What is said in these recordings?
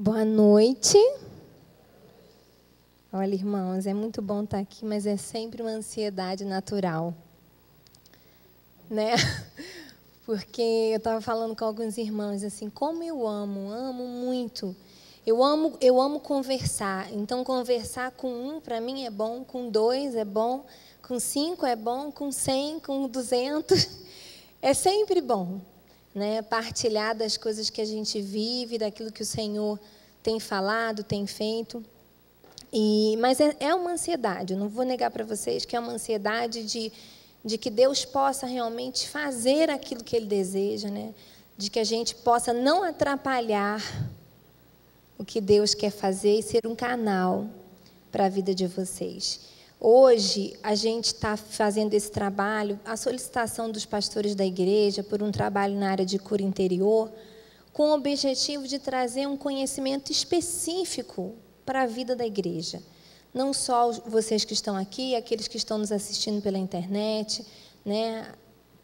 Boa noite. Olha, irmãos, é muito bom estar aqui, mas é sempre uma ansiedade natural, né? Porque eu estava falando com alguns irmãos assim, como eu amo muito. Eu amo conversar. Então, conversar com um, para mim, é bom, com dois é bom, com 5 é bom, com 100, com 200, é sempre bom, né? Partilhar das coisas que a gente vive, daquilo que o Senhor tem falado, tem feito. Mas é uma ansiedade, eu não vou negar para vocês que é uma ansiedade de que Deus possa realmente fazer aquilo que Ele deseja, né? De que a gente possa não atrapalhar o que Deus quer fazer e ser um canal para a vida de vocês. Hoje, a gente está fazendo esse trabalho, a solicitação dos pastores da igreja por um trabalho na área de cura interior, com o objetivo de trazer um conhecimento específico para a vida da igreja. Não só vocês que estão aqui, aqueles que estão nos assistindo pela internet, né?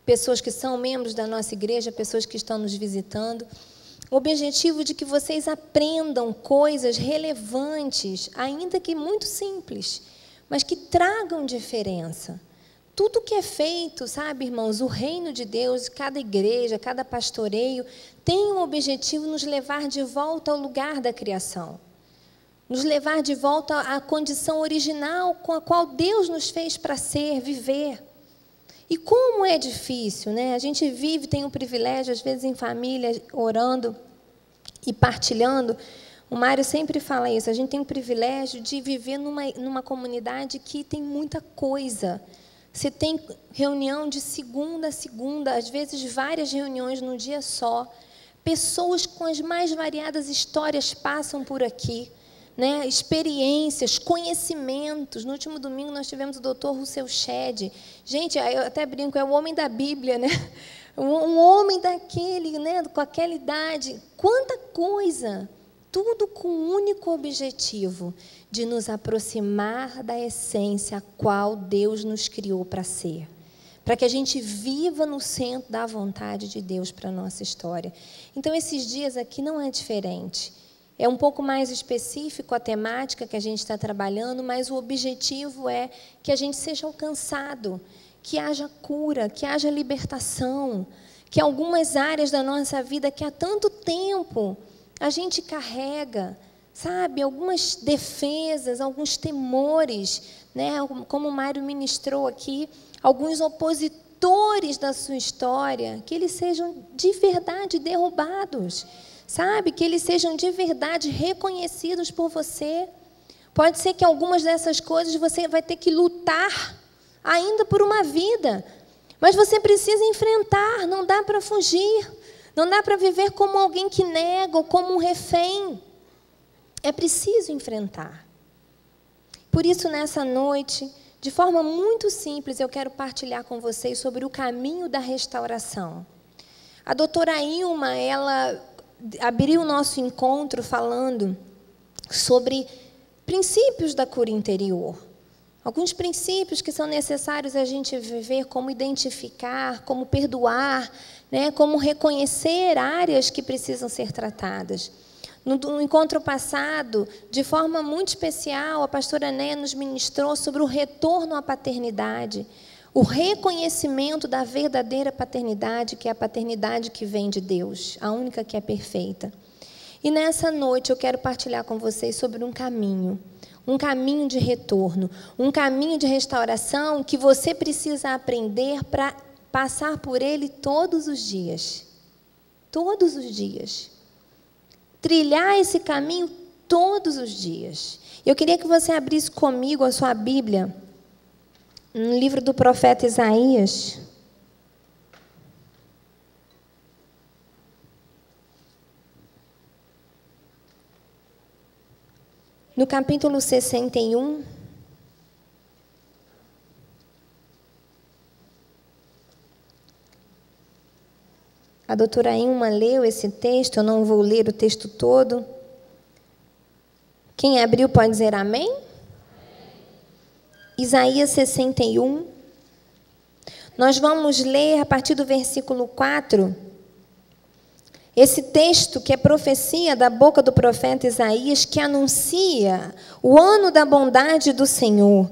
Pessoas que são membros da nossa igreja, pessoas que estão nos visitando. O objetivo de que vocês aprendam coisas relevantes, ainda que muito simples, mas que tragam diferença. Tudo que é feito, sabe, irmãos, o reino de Deus, cada igreja, cada pastoreio, tem um objetivo nos levar de volta ao lugar da criação. Nos levar de volta à condição original com a qual Deus nos fez para ser, viver. E como é difícil, né? A gente vive, tem o privilégio, às vezes em família, orando e partilhando. O Mário sempre fala isso, a gente tem o privilégio de viver numa comunidade que tem muita coisa. Você tem reunião de segunda a segunda, às vezes várias reuniões num dia só. Pessoas com as mais variadas histórias passam por aqui, né? Experiências, conhecimentos. No último domingo nós tivemos o Dr. Rousseau Shedd. Gente, eu até brinco, é o homem da Bíblia, né? Um homem daquele, né? Com aquela idade. Quanta coisa! Tudo com o único objetivo de nos aproximar da essência a qual Deus nos criou para ser. Para que a gente viva no centro da vontade de Deus para a nossa história. Então, esses dias aqui não é diferente. É um pouco mais específico a temática que a gente está trabalhando, mas o objetivo é que a gente seja alcançado, que haja cura, que haja libertação, que algumas áreas da nossa vida que há tanto tempo a gente carrega, sabe, algumas defesas, alguns temores, né? Como o Mário ministrou aqui, alguns opositores da sua história, que eles sejam de verdade derrubados, sabe, que eles sejam de verdade reconhecidos por você. Pode ser que algumas dessas coisas você vai ter que lutar ainda por uma vida, mas você precisa enfrentar, não dá para fugir. Não dá para viver como alguém que nega ou como um refém. É preciso enfrentar. Por isso, nessa noite, de forma muito simples, eu quero partilhar com vocês sobre o caminho da restauração. A doutora Ilma, ela abriu o nosso encontro falando sobre princípios da cura interior. Alguns princípios que são necessários a gente viver, como identificar, como perdoar, né, como reconhecer áreas que precisam ser tratadas. No encontro passado, de forma muito especial, a pastora Néia nos ministrou sobre o retorno à paternidade, o reconhecimento da verdadeira paternidade, que é a paternidade que vem de Deus, a única que é perfeita. E nessa noite eu quero partilhar com vocês sobre um caminho de retorno, um caminho de restauração que você precisa aprender para passar por ele todos os dias. Todos os dias. Trilhar esse caminho todos os dias. Eu queria que você abrisse comigo a sua Bíblia, no livro do profeta Isaías. No capítulo 61, a doutora Ilma leu esse texto, eu não vou ler o texto todo. Quem abriu pode dizer amém? Amém. Isaías 61. Nós vamos ler a partir do versículo 4, Esse texto que é profecia da boca do profeta Isaías, que anuncia o ano da bondade do Senhor,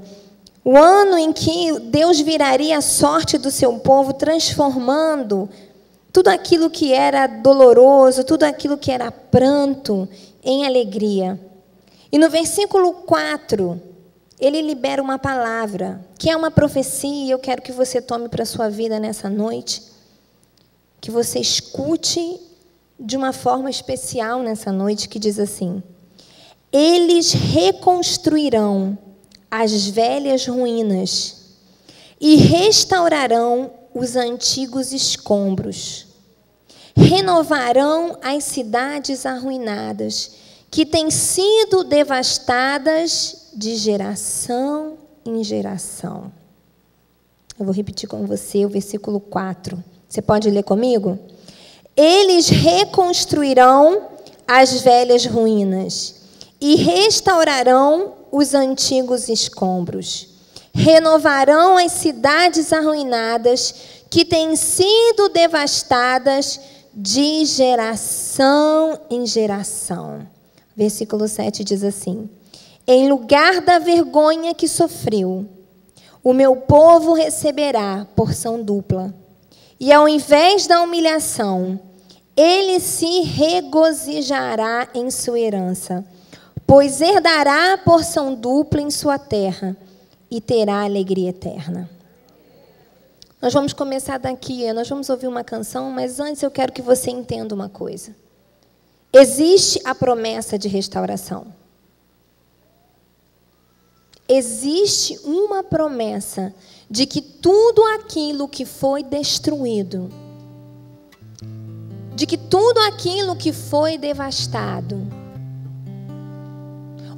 o ano em que Deus viraria a sorte do seu povo, transformando tudo aquilo que era doloroso, tudo aquilo que era pranto, em alegria. E no versículo 4, ele libera uma palavra, que é uma profecia, e eu quero que você tome para a sua vida nessa noite, que você escute de uma forma especial nessa noite, que diz assim: eles reconstruirão as velhas ruínas e restaurarão os antigos escombros. Renovarão as cidades arruinadas, que têm sido devastadas de geração em geração. Eu vou repetir com você o versículo 4. Você pode ler comigo? Eles reconstruirão as velhas ruínas e restaurarão os antigos escombros. Renovarão as cidades arruinadas que têm sido devastadas de geração em geração. Versículo 7 diz assim: em lugar da vergonha que sofreu, o meu povo receberá porção dupla. E ao invés da humilhação, ele se regozijará em sua herança, pois herdará a porção dupla em sua terra e terá alegria eterna. Nós vamos começar daqui, nós vamos ouvir uma canção, mas antes eu quero que você entenda uma coisa. Existe a promessa de restauração. Existe uma promessa de que tudo aquilo que foi destruído, de que tudo aquilo que foi devastado,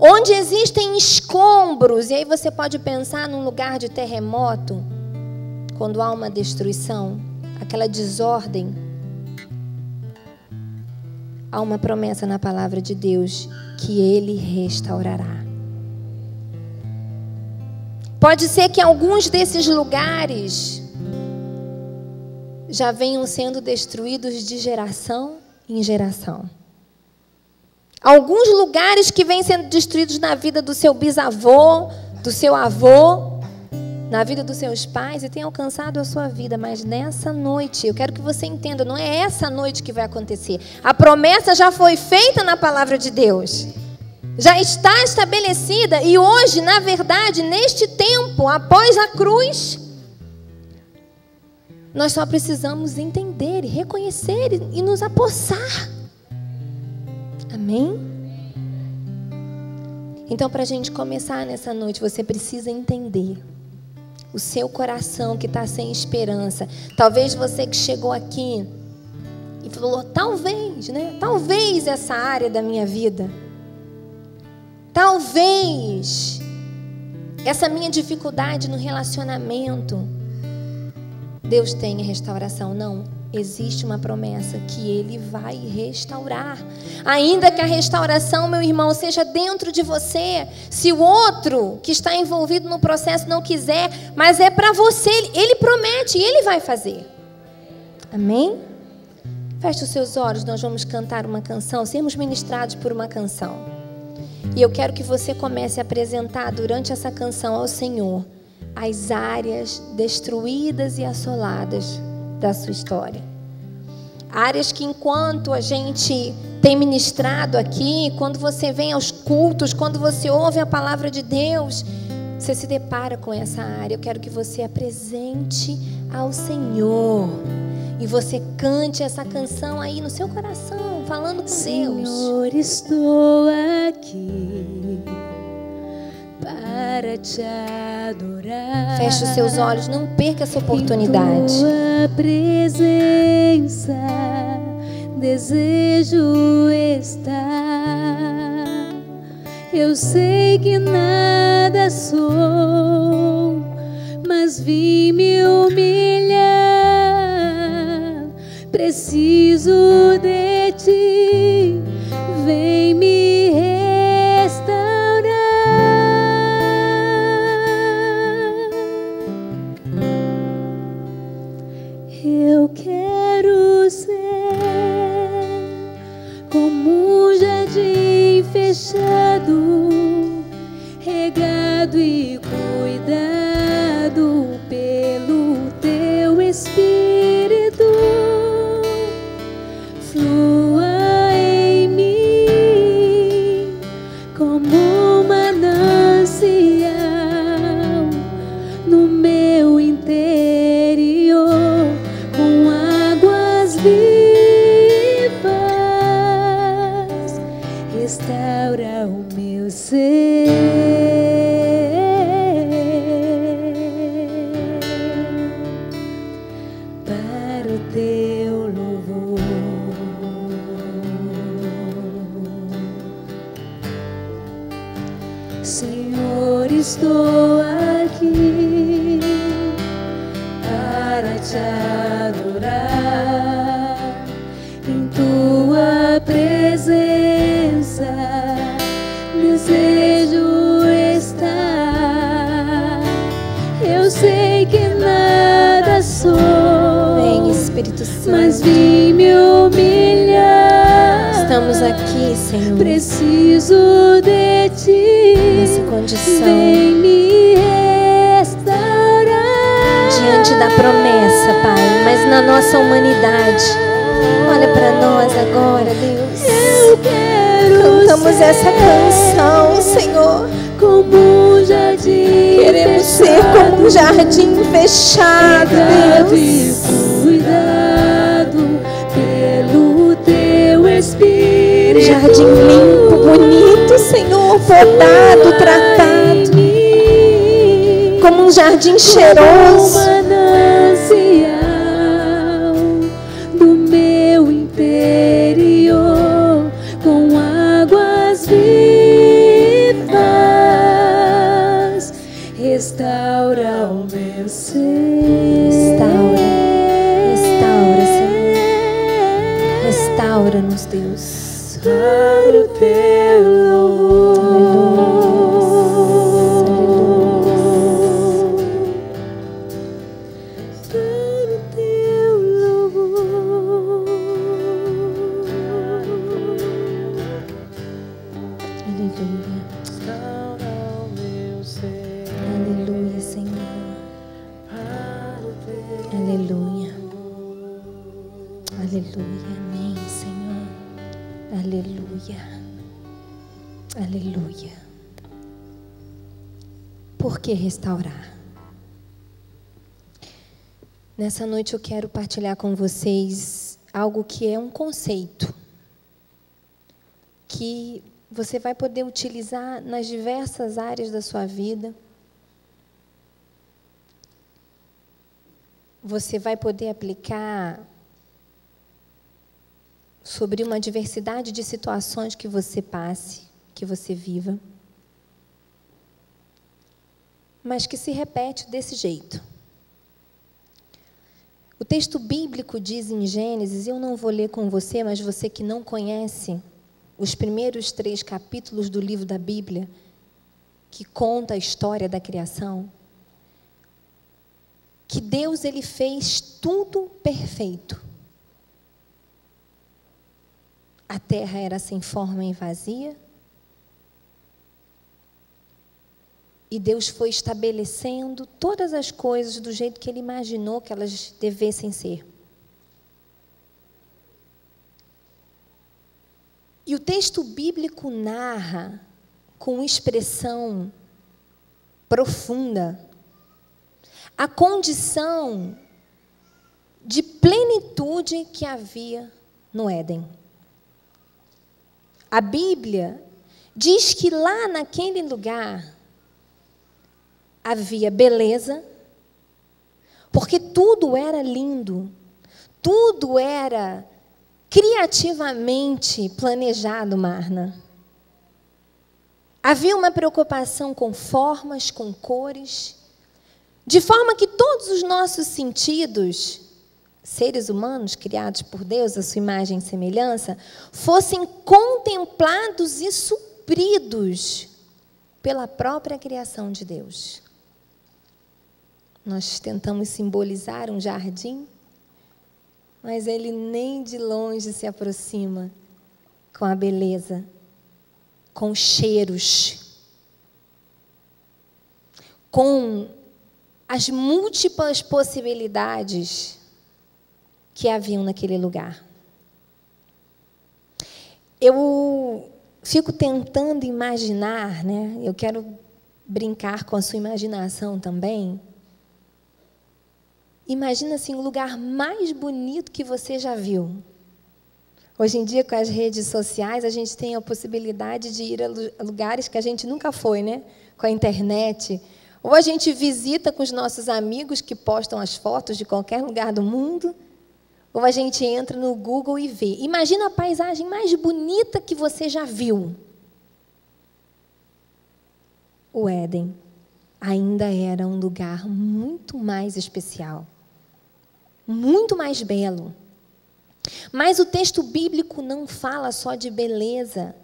onde existem escombros, e aí você pode pensar num lugar de terremoto, quando há uma destruição, aquela desordem, há uma promessa na palavra de Deus que Ele restaurará. Pode ser que alguns desses lugares já venham sendo destruídos de geração em geração. Alguns lugares que vêm sendo destruídos na vida do seu bisavô, do seu avô, na vida dos seus pais, e tem alcançado a sua vida. Mas nessa noite, eu quero que você entenda, não é essa noite que vai acontecer. A promessa já foi feita na palavra de Deus. Já está estabelecida, e hoje, na verdade, neste tempo, após a cruz, nós só precisamos entender e reconhecer e nos apossar. Amém? Então, para a gente começar nessa noite, você precisa entender o seu coração que está sem esperança. Talvez você que chegou aqui e falou, talvez, né? Talvez essa área da minha vida, talvez essa minha dificuldade no relacionamento, Deus tenha restauração. Não, existe uma promessa que Ele vai restaurar. Ainda que a restauração, meu irmão, seja dentro de você. Se o outro que está envolvido no processo não quiser, mas é para você, Ele promete e Ele vai fazer. Amém? Feche os seus olhos, nós vamos cantar uma canção, sermos ministrados por uma canção. E eu quero que você comece a apresentar durante essa canção ao Senhor as áreas destruídas e assoladas da sua história. Áreas que, enquanto a gente tem ministrado aqui, quando você vem aos cultos, quando você ouve a palavra de Deus, você se depara com essa área. Eu quero que você apresente ao Senhor e você cante essa canção aí no seu coração, falando com Deus. Senhor, estou aqui para te adorar. Feche os seus olhos, não perca essa oportunidade. Em tua presença desejo estar. Eu sei que nada sou, mas vim me humilhar. Preciso de ti, vem me restaurar. Eu quero ser estou aqui para te adorar em tua presença. Desejo estar. Eu sei que nada sou. Vem, Espírito Santo. Mas vim me humilhar. Estamos aqui, Senhor. Preciso de ti. Nessa condição. Vem me restaurar. Diante da promessa, Pai, mas na nossa humanidade. Olha para nós agora, Deus. Eu quero cantamos essa canção, Senhor. Como um jardim. Queremos ser como um jardim fechado, Deus. Cuidado pelo teu Espírito. Jardim limpo, bonito, Senhor, podado, tratado. Como um jardim cheiroso. Do meu interior, com águas vivas, restaura o meu ser. Restaura, Senhor. Restaura-nos, Deus. Para o teu louvor. Aleluia, amém, Senhor. Aleluia, aleluia. Por que restaurar? Nessa noite eu quero partilhar com vocês algo que é um conceito que você vai poder utilizar nas diversas áreas da sua vida. Você vai poder aplicar sobre uma diversidade de situações que você passe, que você viva, mas que se repete desse jeito. O texto bíblico diz em Gênesis, eu não vou ler com você, mas você que não conhece os primeiros 3 capítulos do livro da Bíblia, que conta a história da criação, que Deus ele fez tudo perfeito. A terra era sem forma e vazia. E Deus foi estabelecendo todas as coisas do jeito que Ele imaginou que elas devessem ser. E o texto bíblico narra, com expressão profunda, a condição de plenitude que havia no Éden. A Bíblia diz que lá naquele lugar havia beleza, porque tudo era lindo, tudo era criativamente planejado, Marna. Havia uma preocupação com formas, com cores, de forma que todos os nossos sentidos, seres humanos criados por Deus, a sua imagem e semelhança, fossem contemplados e supridos pela própria criação de Deus. Nós tentamos simbolizar um jardim, mas ele nem de longe se aproxima com a beleza, com os cheiros, com as múltiplas possibilidades que haviam naquele lugar. Eu fico tentando imaginar, né? Eu quero brincar com a sua imaginação também. Imagina assim, o lugar mais bonito que você já viu. Hoje em dia, com as redes sociais, a gente tem a possibilidade de ir a lugares que a gente nunca foi, né? Com a internet. Ou a gente visita com os nossos amigos que postam as fotos de qualquer lugar do mundo, ou a gente entra no Google e vê. Imagina a paisagem mais bonita que você já viu. O Éden. ainda era um lugar muito mais especial, muito mais belo. Mas o texto bíblico não fala só de beleza.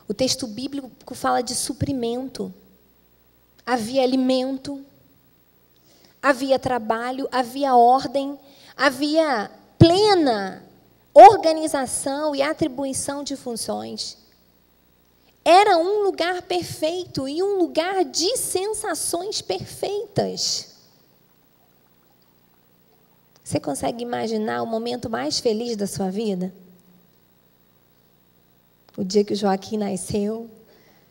O texto bíblico fala de suprimento. Havia alimento, havia trabalho, havia ordem, havia plena organização e atribuição de funções. Era um lugar perfeito e um lugar de sensações perfeitas. Você consegue imaginar o momento mais feliz da sua vida? O dia que o Joaquim nasceu,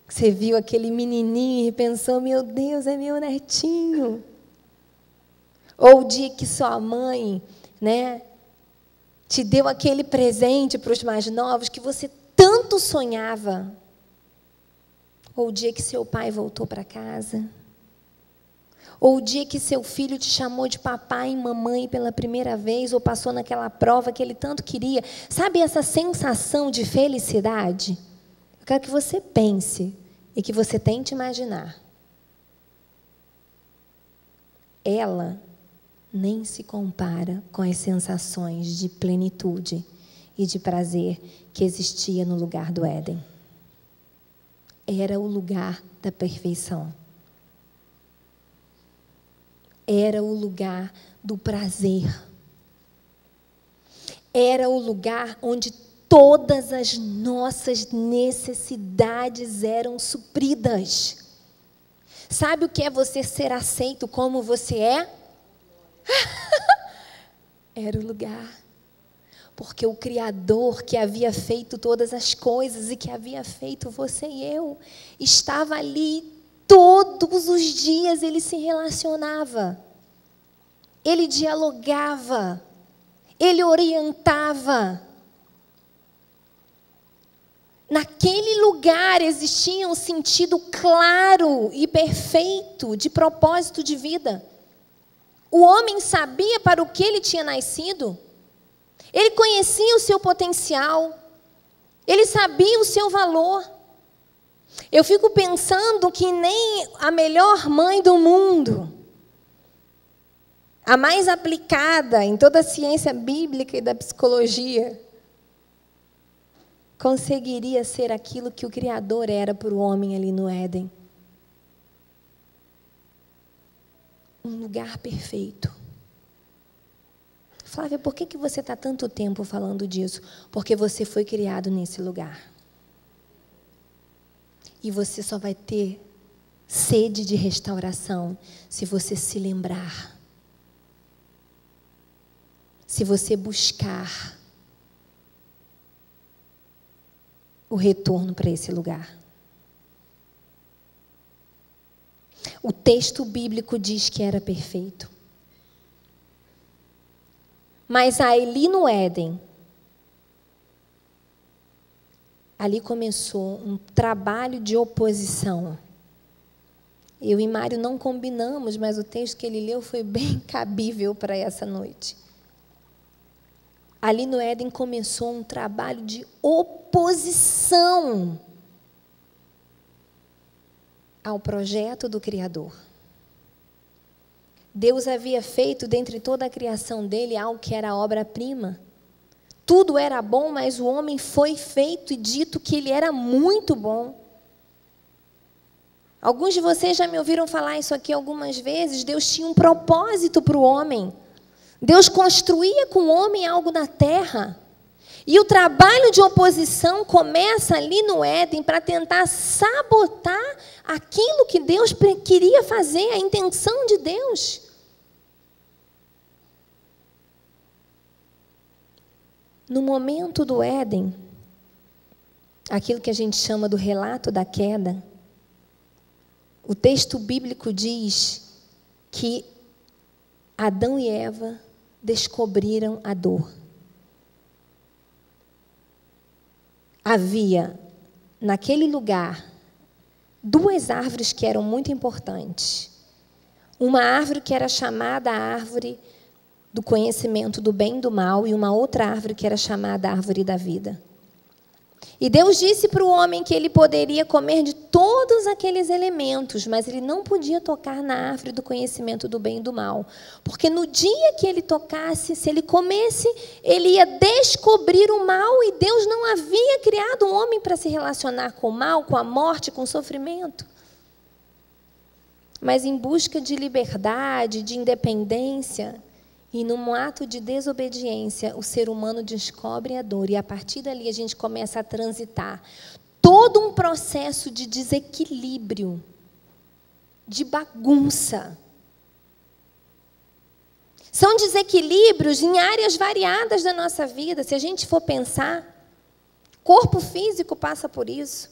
que você viu aquele menininho e pensou, meu Deus, é meu netinho. Ou o dia que sua mãe, te deu aquele presente para os mais novos que você tanto sonhava. Ou o dia que seu pai voltou para casa. Ou o dia que seu filho te chamou de papai e mamãe pela primeira vez, ou passou naquela prova que ele tanto queria. Sabe essa sensação de felicidade? Eu quero que você pense e que você tente imaginar. Ela nem se compara com as sensações de plenitude e de prazer que existia no lugar do Éden. Era o lugar da perfeição. Era o lugar do prazer. Era o lugar onde todas as nossas necessidades eram supridas. Sabe o que é você ser aceito como você é? Era o lugar. Porque o Criador que havia feito todas as coisas e que havia feito você e eu, estava ali todos os dias. Ele se relacionava, ele dialogava, ele orientava. Naquele lugar existia um sentido claro e perfeito de propósito de vida. O homem sabia para o que ele tinha nascido. Ele conhecia o seu potencial. Ele sabia o seu valor. Eu fico pensando que nem a melhor mãe do mundo, a mais aplicada em toda a ciência bíblica e da psicologia, conseguiria ser aquilo que o Criador era para o homem ali no Éden. Um lugar perfeito. Flávia, por que você está tanto tempo falando disso? Porque você foi criado nesse lugar. E você só vai ter sede de restauração se você se lembrar. Se você buscar o retorno para esse lugar. O texto bíblico diz que era perfeito. Mas ali no Éden, ali começou um trabalho de oposição. Eu e Mário não combinamos, mas o texto que ele leu foi bem cabível para essa noite. Ali no Éden começou um trabalho de oposição ao projeto do Criador. Deus havia feito, dentre toda a criação dele, algo que era obra-prima. Tudo era bom, mas o homem foi feito e dito que ele era muito bom. Alguns de vocês já me ouviram falar isso aqui algumas vezes. Deus tinha um propósito para o homem. Deus construía com o homem algo na terra. E o trabalho de oposição começa ali no Éden para tentar sabotar aquilo que Deus queria fazer, a intenção de Deus. No momento do Éden, aquilo que a gente chama do relato da queda, o texto bíblico diz que Adão e Eva descobriram a dor. Havia, naquele lugar, duas árvores que eram muito importantes. Uma árvore que era chamada a árvore do conhecimento do bem e do mal, e uma outra árvore que era chamada a árvore da vida. E Deus disse para o homem que ele poderia comer de todos aqueles elementos, mas ele não podia tocar na árvore do conhecimento do bem e do mal. Porque no dia que ele tocasse, se ele comesse, ele ia descobrir o mal, e Deus não havia criado o homem para se relacionar com o mal, com a morte, com o sofrimento. Mas em busca de liberdade, de independência, e num ato de desobediência, o ser humano descobre a dor. E a partir dali a gente começa a transitar todo um processo de desequilíbrio, de bagunça. São desequilíbrios em áreas variadas da nossa vida. Se a gente for pensar, corpo físico passa por isso.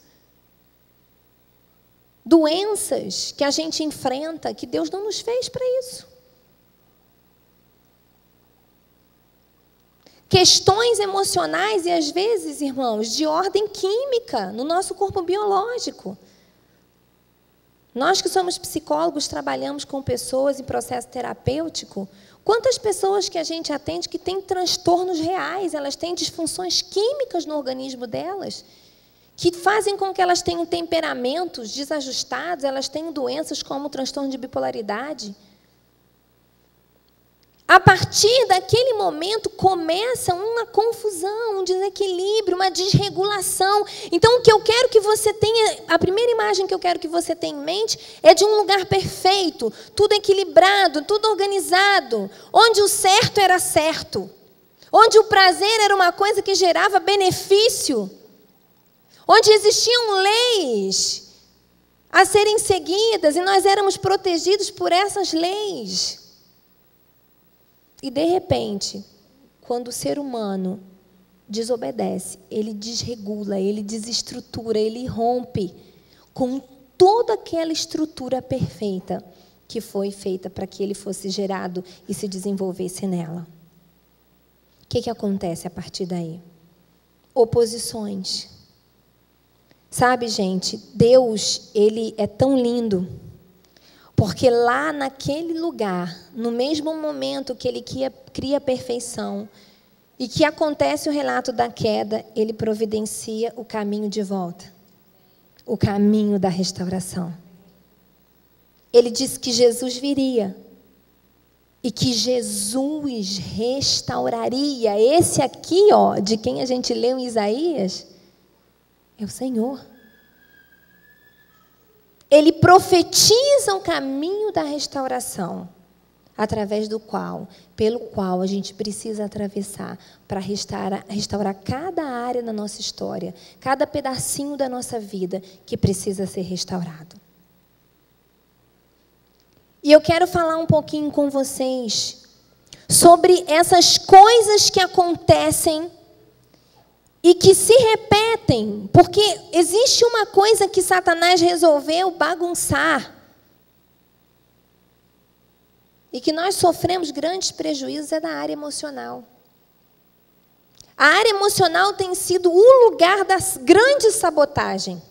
Doenças que a gente enfrenta, que Deus não nos fez para isso. Questões emocionais e, às vezes, irmãos, de ordem química no nosso corpo biológico. Nós que somos psicólogos, trabalhamos com pessoas em processo terapêutico. Quantas pessoas que a gente atende que têm transtornos reais, elas têm disfunções químicas no organismo delas, que fazem com que elas tenham temperamentos desajustados, elas tenham doenças como o transtorno de bipolaridade. A partir daquele momento começa uma confusão, um desequilíbrio, uma desregulação. Então, o que eu quero que você tenha, a primeira imagem que eu quero que você tenha em mente é de um lugar perfeito, tudo equilibrado, tudo organizado, onde o certo era certo, onde o prazer era uma coisa que gerava benefício, onde existiam leis a serem seguidas e nós éramos protegidos por essas leis. E, de repente, quando o ser humano desobedece, ele desregula, ele desestrutura, ele rompe com toda aquela estrutura perfeita que foi feita para que ele fosse gerado e se desenvolvesse nela. O que acontece a partir daí? Oposições. Sabe, gente, Deus, ele é tão lindo. Porque lá naquele lugar, no mesmo momento que ele cria a perfeição e que acontece o relato da queda, ele providencia o caminho de volta, o caminho da restauração. Ele disse que Jesus viria e que Jesus restauraria. Esse aqui, ó, de quem a gente leu em Isaías, é o Senhor. Ele profetiza o caminho da restauração, pelo qual a gente precisa atravessar para restaurar cada área da nossa história, cada pedacinho da nossa vida que precisa ser restaurado. E eu quero falar um pouquinho com vocês sobre essas coisas que acontecem e que se repetem, porque existe uma coisa que Satanás resolveu bagunçar e que nós sofremos grandes prejuízos, é da área emocional. A área emocional tem sido o lugar da grande sabotagem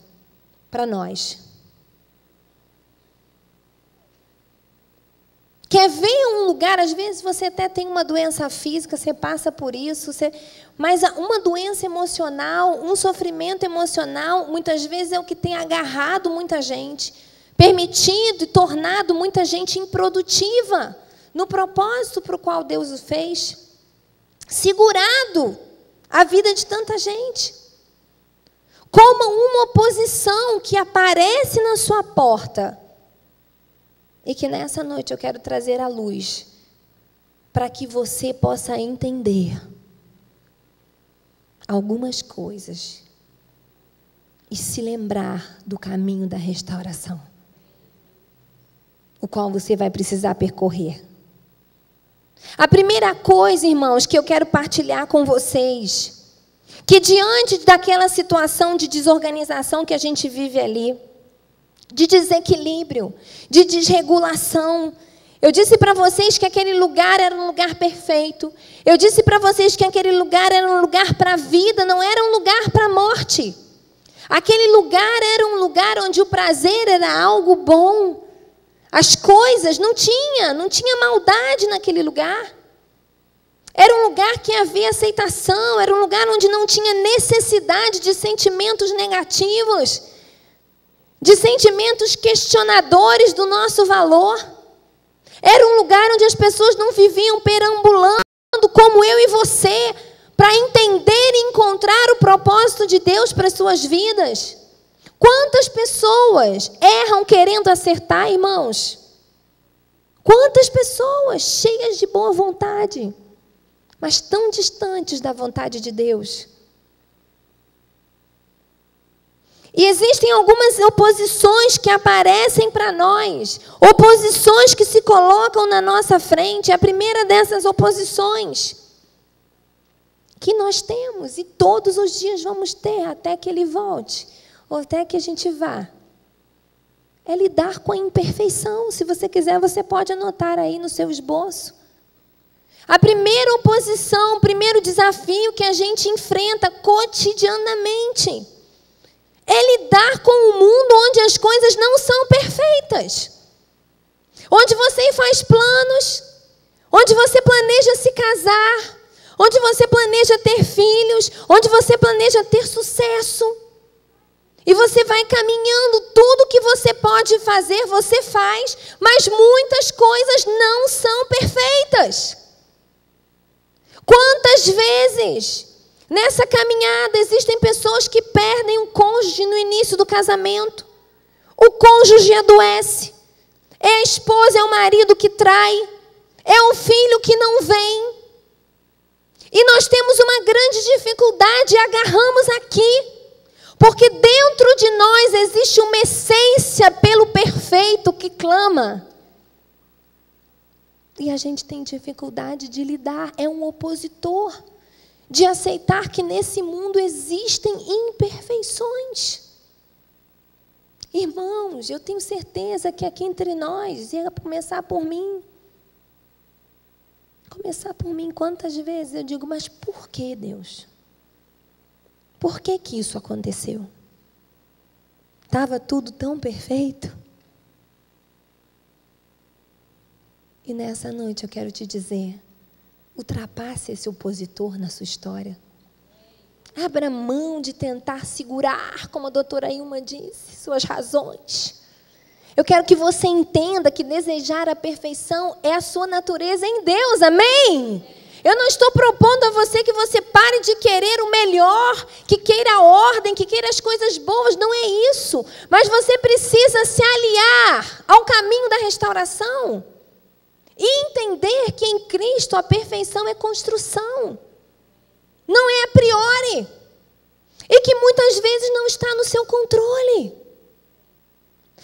para nós. Quer ver um lugar, às vezes você até tem uma doença física, você passa por isso, mas uma doença emocional, um sofrimento emocional, muitas vezes é o que tem agarrado muita gente, permitido e tornado muita gente improdutiva no propósito para o qual Deus o fez, segurado a vida de tanta gente. Como uma oposição que aparece na sua porta. E que nessa noite eu quero trazer à luz para que você possa entender algumas coisas e se lembrar do caminho da restauração, o qual você vai precisar percorrer. A primeira coisa, irmãos, que eu quero partilhar com vocês, que diante daquela situação de desorganização que a gente vive ali, de desequilíbrio, de desregulação. Eu disse para vocês que aquele lugar era um lugar perfeito. Eu disse para vocês que aquele lugar era um lugar para a vida, não era um lugar para a morte. Aquele lugar era um lugar onde o prazer era algo bom. As coisas não tinha maldade naquele lugar. Era um lugar que havia aceitação, era um lugar onde não tinha necessidade de sentimentos negativos, de sentimentos questionadores do nosso valor. Era um lugar onde as pessoas não viviam perambulando como eu e você, para entender e encontrar o propósito de Deus para as suas vidas. Quantas pessoas erram querendo acertar, irmãos? Quantas pessoas cheias de boa vontade, mas tão distantes da vontade de Deus. E existem algumas oposições que aparecem para nós, oposições que se colocam na nossa frente. A primeira dessas oposições que nós temos e todos os dias vamos ter até que Ele volte, ou até que a gente vá, é lidar com a imperfeição. Se você quiser, você pode anotar aí no seu esboço. A primeira oposição, o primeiro desafio que a gente enfrenta cotidianamente é lidar com um mundo onde as coisas não são perfeitas. Onde você faz planos, onde você planeja se casar, onde você planeja ter filhos, onde você planeja ter sucesso. E você vai caminhando, tudo que você pode fazer, você faz, mas muitas coisas não são perfeitas. Quantas vezes nessa caminhada existem pessoas que perdem o cônjuge no início do casamento? O cônjuge adoece. É a esposa, é o marido que trai. É o filho que não vem. E nós temos uma grande dificuldade e agarramos aqui. Porque dentro de nós existe uma essência pelo perfeito que clama. E a gente tem dificuldade de lidar, é um opositor, de aceitar que nesse mundo existem imperfeições. Irmãos, eu tenho certeza que aqui entre nós, ia começar por mim. Começar por mim, quantas vezes eu digo, mas por que, Deus? Por que que isso aconteceu? Estava tudo tão perfeito? E nessa noite eu quero te dizer, ultrapasse esse opositor na sua história. Abra mão de tentar segurar, como a doutora Ilma disse, suas razões. Eu quero que você entenda que desejar a perfeição é a sua natureza em Deus, amém? Eu não estou propondo a você que você pare de querer o melhor, que queira a ordem, que queira as coisas boas, não é isso. Mas você precisa se aliar ao caminho da restauração. E entender que em Cristo a perfeição é construção. Não é a priori. E que muitas vezes não está no seu controle.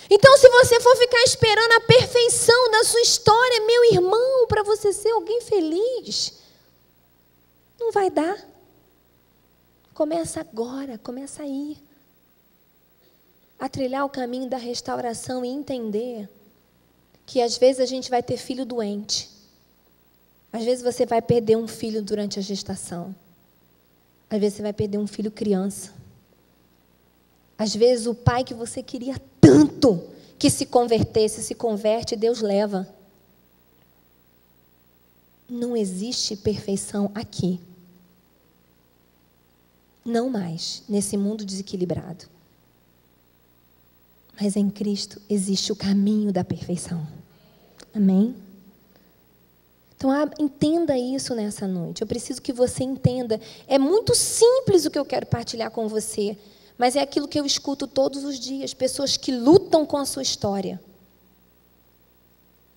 Então, se você for ficar esperando a perfeição da sua história, meu irmão, para você ser alguém feliz, não vai dar. Começa agora, começa a ir. A trilhar o caminho da restauração e entender que às vezes a gente vai ter filho doente. Às vezes você vai perder um filho durante a gestação. Às vezes você vai perder um filho criança. Às vezes o pai que você queria tanto que se convertesse, se converte e Deus leva. Não existe perfeição aqui. Não mais, nesse mundo desequilibrado. Mas em Cristo existe o caminho da perfeição. Amém? Então, entenda isso nessa noite. Eu preciso que você entenda. É muito simples o que eu quero partilhar com você, mas é aquilo que eu escuto todos os dias. Pessoas que lutam com a sua história.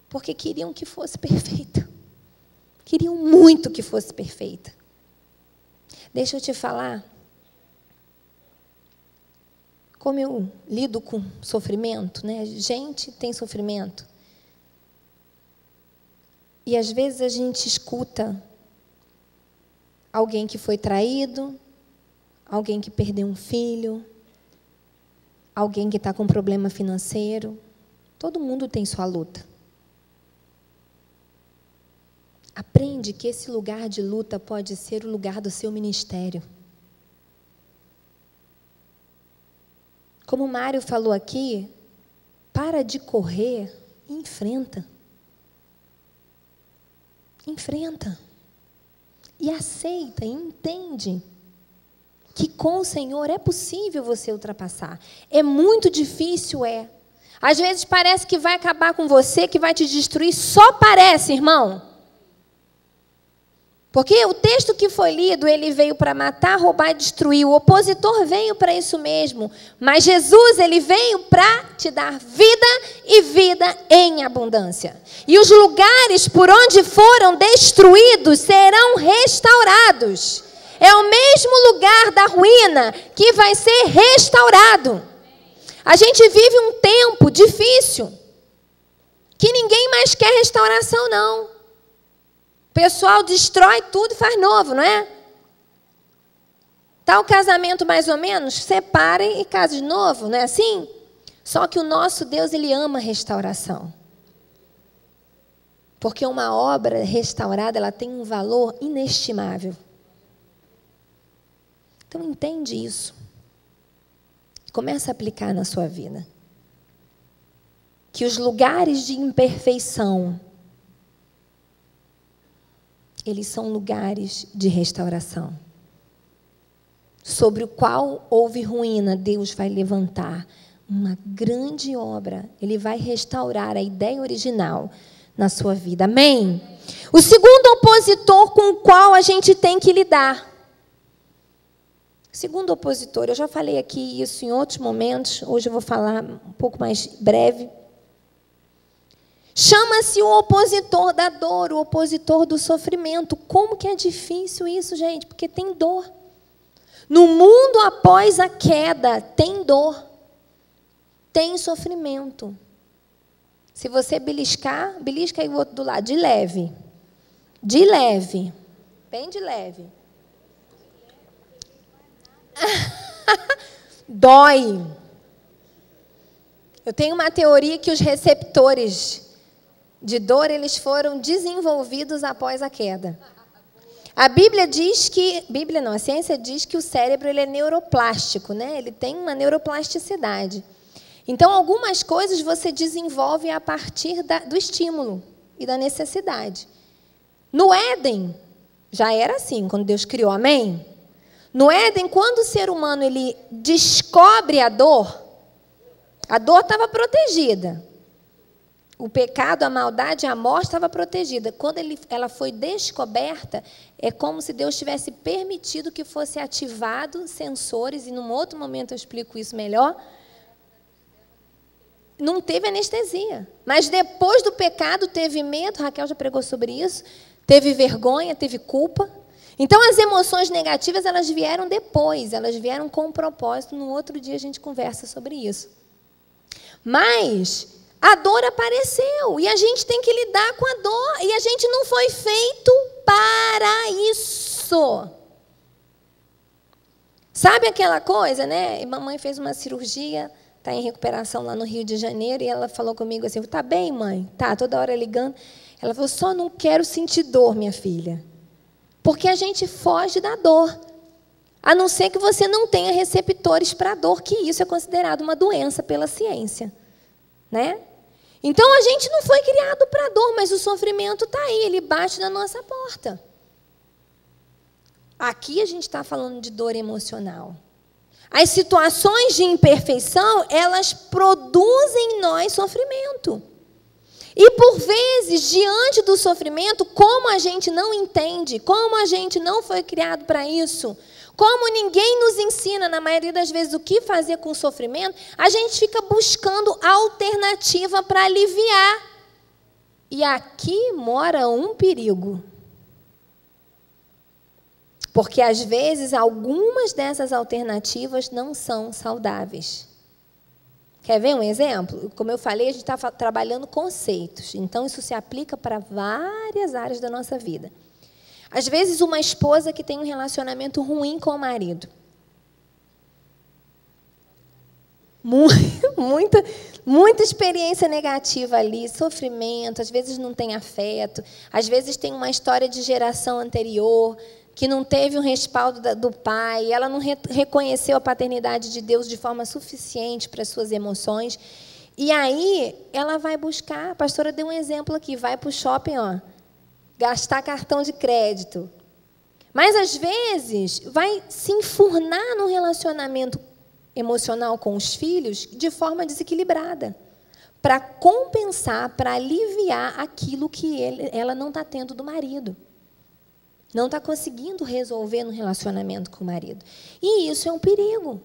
Porque queriam que fosse perfeita. Queriam muito que fosse perfeita. Deixa eu te falar. Como eu lido com sofrimento, né? Gente tem sofrimento. E às vezes a gente escuta alguém que foi traído, alguém que perdeu um filho, alguém que está com problema financeiro. Todo mundo tem sua luta. Aprende que esse lugar de luta pode ser o lugar do seu ministério. Como o Mário falou aqui, para de correr e enfrenta. Enfrenta. e aceita, e entende que com o Senhor é possível você ultrapassar. É muito difícil, é. Às vezes parece que vai acabar com você, que vai te destruir. Só parece, irmão. Porque o texto que foi lido, ele veio para matar, roubar e destruir. O opositor veio para isso mesmo. Mas Jesus, ele veio para te dar vida e vida em abundância. E os lugares por onde foram destruídos serão restaurados. É o mesmo lugar da ruína que vai ser restaurado. A gente vive um tempo difícil, que ninguém mais quer restauração, não. O pessoal destrói tudo e faz novo, não é? Tá o casamento mais ou menos, separem e casa de novo, não é assim? Só que o nosso Deus, ele ama restauração. Porque uma obra restaurada, ela tem um valor inestimável. Então, entende isso. Começa a aplicar na sua vida. Que os lugares de imperfeição, eles são lugares de restauração. Sobre o qual houve ruína, Deus vai levantar uma grande obra. Ele vai restaurar a ideia original na sua vida. Amém? O segundo opositor com o qual a gente tem que lidar. Segundo opositor, eu já falei aqui isso em outros momentos, hoje eu vou falar um pouco mais breve. Chama-se o opositor da dor, o opositor do sofrimento. Como que é difícil isso, gente? Porque tem dor. No mundo após a queda, tem dor, tem sofrimento. Se você beliscar, belisca aí o outro do lado, de leve. De leve. Bem de leve. Dói. Eu tenho uma teoria que os receptores de dor, eles foram desenvolvidos após a queda. A Bíblia diz que... Bíblia não, a ciência diz que o cérebro ele é neuroplástico, né? Ele tem uma neuroplasticidade. Então, algumas coisas você desenvolve a partir do estímulo e da necessidade. No Éden, já era assim, quando Deus criou, amém? No Éden, quando o ser humano ele descobre a dor estava protegida. O pecado, a maldade, a morte estava protegida. Quando ela foi descoberta, é como se Deus tivesse permitido que fosse ativado sensores, e num outro momento eu explico isso melhor. Não teve anestesia. Mas depois do pecado teve medo, Raquel já pregou sobre isso, teve vergonha, teve culpa. Então, as emoções negativas, elas vieram depois, elas vieram com um propósito. No outro dia, a gente conversa sobre isso. Mas a dor apareceu, e a gente tem que lidar com a dor, e a gente não foi feito para isso. Sabe aquela coisa, né? Mamãe fez uma cirurgia, está em recuperação lá no Rio de Janeiro, e ela falou comigo assim, tá bem, mãe? Tá, toda hora ligando. Ela falou, só não quero sentir dor, minha filha. Porque a gente foge da dor. A não ser que você não tenha receptores para a dor, que isso é considerado uma doença pela ciência. Né? Então, a gente não foi criado para a dor, mas o sofrimento está aí, ele bate na nossa porta. Aqui a gente está falando de dor emocional. As situações de imperfeição, elas produzem em nós sofrimento. E, por vezes, diante do sofrimento, como a gente não entende, como a gente não foi criado para isso, como ninguém nos ensina, na maioria das vezes, o que fazer com o sofrimento, a gente fica buscando alternativa para aliviar. E aqui mora um perigo. Porque, às vezes, algumas dessas alternativas não são saudáveis. Quer ver um exemplo? Como eu falei, a gente está trabalhando conceitos. Então, isso se aplica para várias áreas da nossa vida. Às vezes, uma esposa que tem um relacionamento ruim com o marido. Muita experiência negativa ali, sofrimento, às vezes não tem afeto, às vezes tem uma história de geração anterior, que não teve um respaldo do pai, ela não reconheceu a paternidade de Deus de forma suficiente para as suas emoções. E aí, ela vai buscar, a pastora deu um exemplo aqui, vai para o shopping, gastar cartão de crédito. Mas, às vezes, vai se enfurnar no relacionamento emocional com os filhos de forma desequilibrada, para compensar, para aliviar aquilo que ela não está tendo do marido. Não está conseguindo resolver no relacionamento com o marido. E isso é um perigo.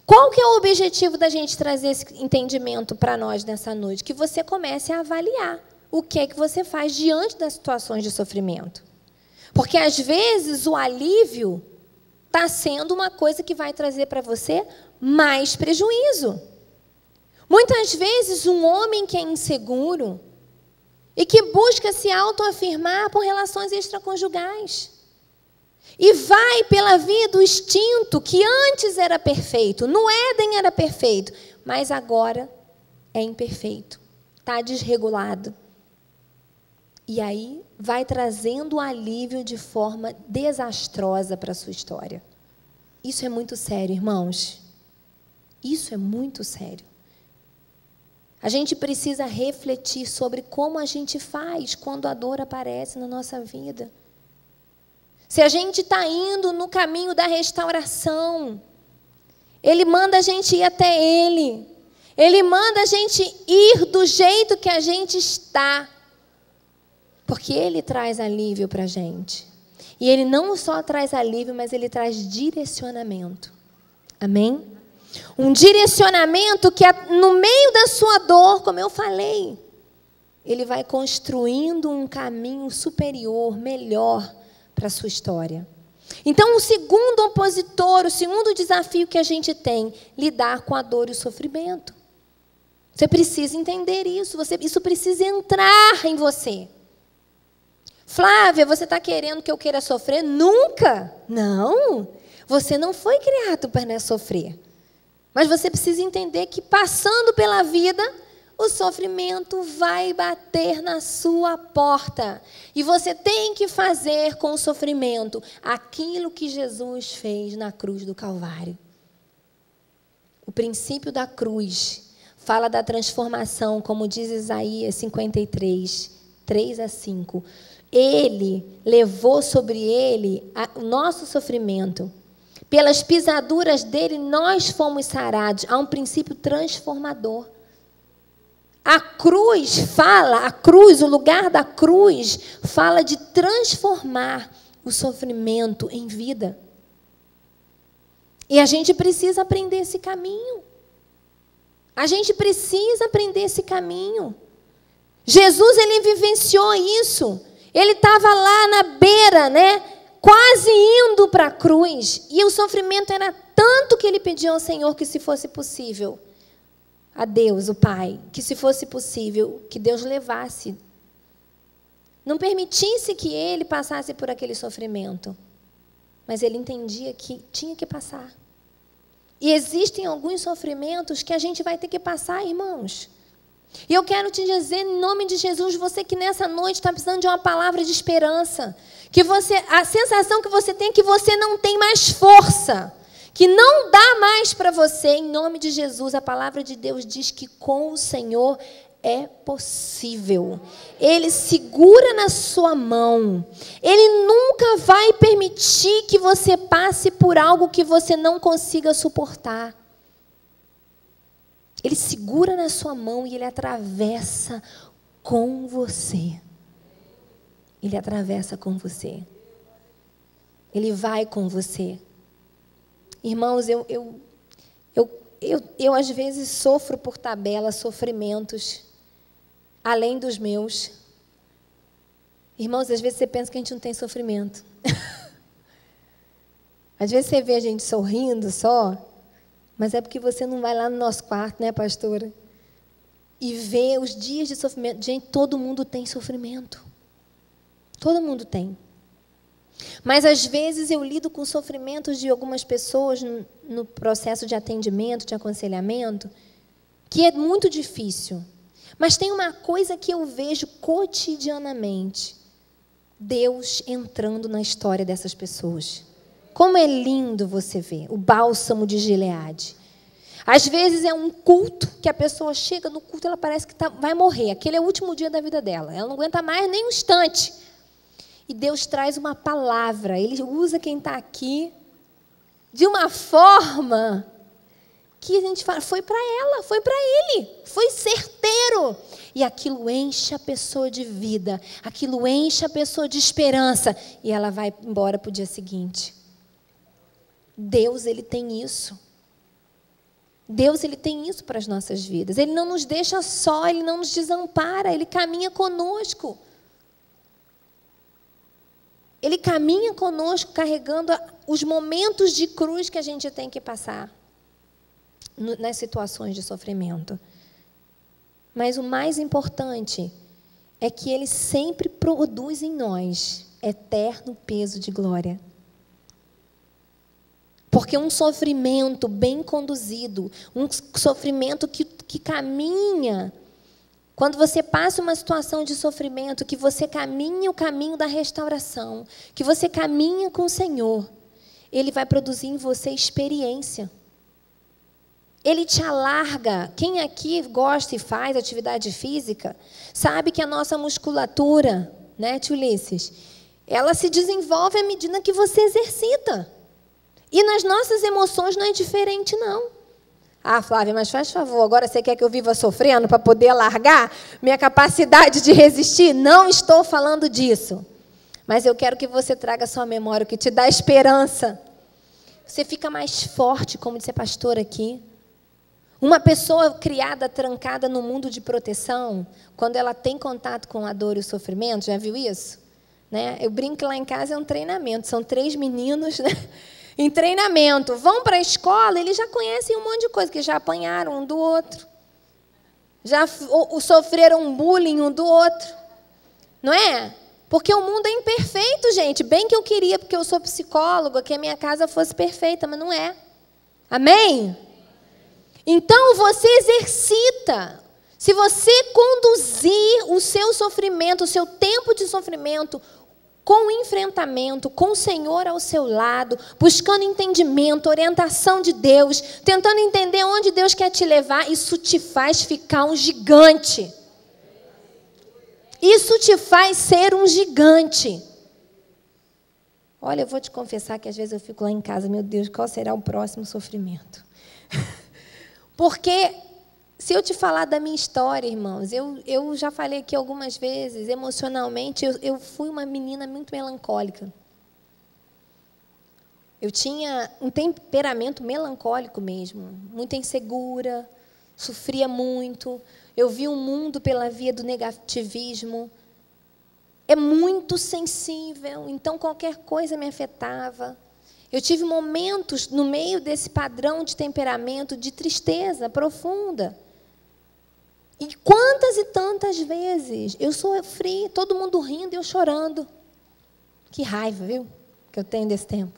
Qual que é o objetivo da gente trazer esse entendimento para nós nessa noite? Que você comece a avaliar o que é que você faz diante das situações de sofrimento. Porque, às vezes, o alívio está sendo uma coisa que vai trazer para você mais prejuízo. Muitas vezes, um homem que é inseguro e que busca se autoafirmar por relações extraconjugais e vai pela vida o instinto que antes era perfeito, no Éden era perfeito, mas agora é imperfeito, está desregulado. E aí vai trazendo o alívio de forma desastrosa para a sua história. Isso é muito sério, irmãos. Isso é muito sério. A gente precisa refletir sobre como a gente faz quando a dor aparece na nossa vida. Se a gente está indo no caminho da restauração, Ele manda a gente ir até Ele. Ele manda a gente ir do jeito que a gente está. Porque Ele traz alívio para a gente. E Ele não só traz alívio, mas Ele traz direcionamento. Amém? Um direcionamento que no meio da sua dor, como eu falei, Ele vai construindo um caminho superior, melhor para a sua história. Então, o segundo opositor, o segundo desafio que a gente tem, lidar com a dor e o sofrimento. Você precisa entender isso, isso precisa entrar em você. Flávia, você está querendo que eu queira sofrer? Nunca! Não! Você não foi criado para sofrer. Mas você precisa entender que passando pela vida, o sofrimento vai bater na sua porta. E você tem que fazer com o sofrimento aquilo que Jesus fez na cruz do Calvário. O princípio da cruz fala da transformação, como diz Isaías 53, 3-5. Ele levou sobre ele o nosso sofrimento. Pelas pisaduras dele, nós fomos sarados. Há um princípio transformador. A cruz, o lugar da cruz, fala de transformar o sofrimento em vida. E a gente precisa aprender esse caminho. A gente precisa aprender esse caminho. Jesus, ele vivenciou isso. Ele estava lá na beira, quase indo para a cruz. E o sofrimento era tanto que ele pediu ao Senhor que, se fosse possível, a Deus, o Pai, que se fosse possível, que Deus levasse. Não permitisse que ele passasse por aquele sofrimento. Mas ele entendia que tinha que passar. E existem alguns sofrimentos que a gente vai ter que passar, irmãos. E eu quero te dizer, em nome de Jesus, você que nessa noite está precisando de uma palavra de esperança, que a sensação que você tem é que você não tem mais força, que não dá mais para você, em nome de Jesus, a palavra de Deus diz que com o Senhor é possível. Ele segura na sua mão. Ele nunca vai permitir que você passe por algo que você não consiga suportar. Ele segura na sua mão e Ele atravessa com você. Ele atravessa com você. Ele vai com você. Irmãos, eu às vezes sofro por tabela sofrimentos além dos meus. Irmãos, às vezes você pensa que a gente não tem sofrimento. Às vezes você vê a gente sorrindo só, mas é porque você não vai lá no nosso quarto, né, pastora? E vê os dias de sofrimento. Gente, todo mundo tem sofrimento. Todo mundo tem. Mas, às vezes, eu lido com sofrimentos de algumas pessoas no processo de atendimento, de aconselhamento, que é muito difícil. Mas tem uma coisa que eu vejo cotidianamente. Deus entrando na história dessas pessoas. Como é lindo você ver o bálsamo de Gileade. Às vezes é um culto que a pessoa chega no culto, ela parece que vai morrer. Aquele é o último dia da vida dela. Ela não aguenta mais nem um instante. E Deus traz uma palavra, Ele usa quem está aqui de uma forma que a gente fala, foi para ela, foi para ele, foi certeiro. E aquilo enche a pessoa de vida, aquilo enche a pessoa de esperança, e ela vai embora para o dia seguinte. Deus, Ele tem isso. Deus, Ele tem isso para as nossas vidas. Ele não nos deixa só, Ele não nos desampara, Ele caminha conosco. Ele caminha conosco carregando os momentos de cruz que a gente tem que passar nas situações de sofrimento. Mas o mais importante é que Ele sempre produz em nós eterno peso de glória. Porque um sofrimento bem conduzido, um sofrimento que caminha, quando você passa uma situação de sofrimento, que você caminha o caminho da restauração, que você caminha com o Senhor, Ele vai produzir em você experiência. Ele te alarga. Quem aqui gosta e faz atividade física, sabe que a nossa musculatura, né, tio Ulisses, ela se desenvolve à medida que você exercita. E nas nossas emoções não é diferente, não. Ah, Flávia, mas faz favor, agora você quer que eu viva sofrendo para poder alargar minha capacidade de resistir? Não estou falando disso. Mas eu quero que você traga a sua memória, o que te dá esperança. Você fica mais forte, como disse a pastora aqui. Uma pessoa criada, trancada no mundo de proteção, quando ela tem contato com a dor e o sofrimento, já viu isso? Né? Eu brinco que lá em casa é um treinamento, são 3 meninos, né? Em treinamento, vão para a escola, eles já conhecem um monte de coisa, que já apanharam um do outro, já sofreram bullying um do outro, não é? Porque o mundo é imperfeito, gente. Bem que eu queria, porque eu sou psicóloga, que a minha casa fosse perfeita, mas não é. Amém? Então, você exercita. Se você conduzir o seu sofrimento, o seu tempo de sofrimento, com enfrentamento, com o Senhor ao seu lado, buscando entendimento, orientação de Deus, tentando entender onde Deus quer te levar, isso te faz ficar um gigante. Isso te faz ser um gigante. Olha, eu vou te confessar que às vezes eu fico lá em casa, meu Deus, qual será o próximo sofrimento? Porque se eu te falar da minha história, irmãos, eu já falei aqui algumas vezes, emocionalmente, eu fui uma menina muito melancólica. Eu tinha um temperamento melancólico mesmo, muito insegura, sofria muito. Eu vi o mundo pela via do negativismo. É muito sensível, então qualquer coisa me afetava. Eu tive momentos no meio desse padrão de temperamento, de tristeza profunda. E quantas e tantas vezes eu sofri, todo mundo rindo e eu chorando. Que raiva, viu? Que eu tenho desse tempo.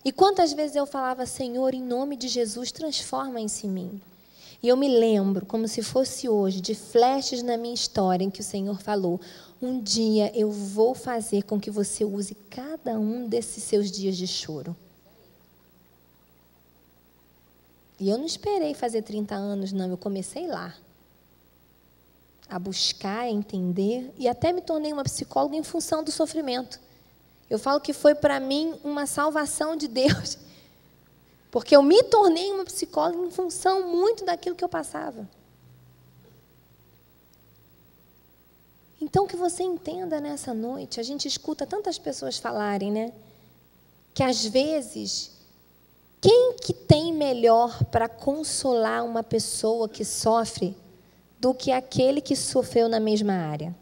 E quantas vezes eu falava, Senhor, em nome de Jesus, transforma-se em mim. E eu me lembro, como se fosse hoje, de flashes na minha história em que o Senhor falou, um dia eu vou fazer com que você use cada um desses seus dias de choro. E eu não esperei fazer 30 anos, não, eu comecei lá. A buscar, a entender, e até me tornei uma psicóloga em função do sofrimento. Eu falo que foi para mim uma salvação de Deus, porque eu me tornei uma psicóloga em função muito daquilo que eu passava. Então, que você entenda nessa noite, a gente escuta tantas pessoas falarem, né? Que às vezes, quem que tem melhor para consolar uma pessoa que sofre do que aquele que sofreu na mesma área?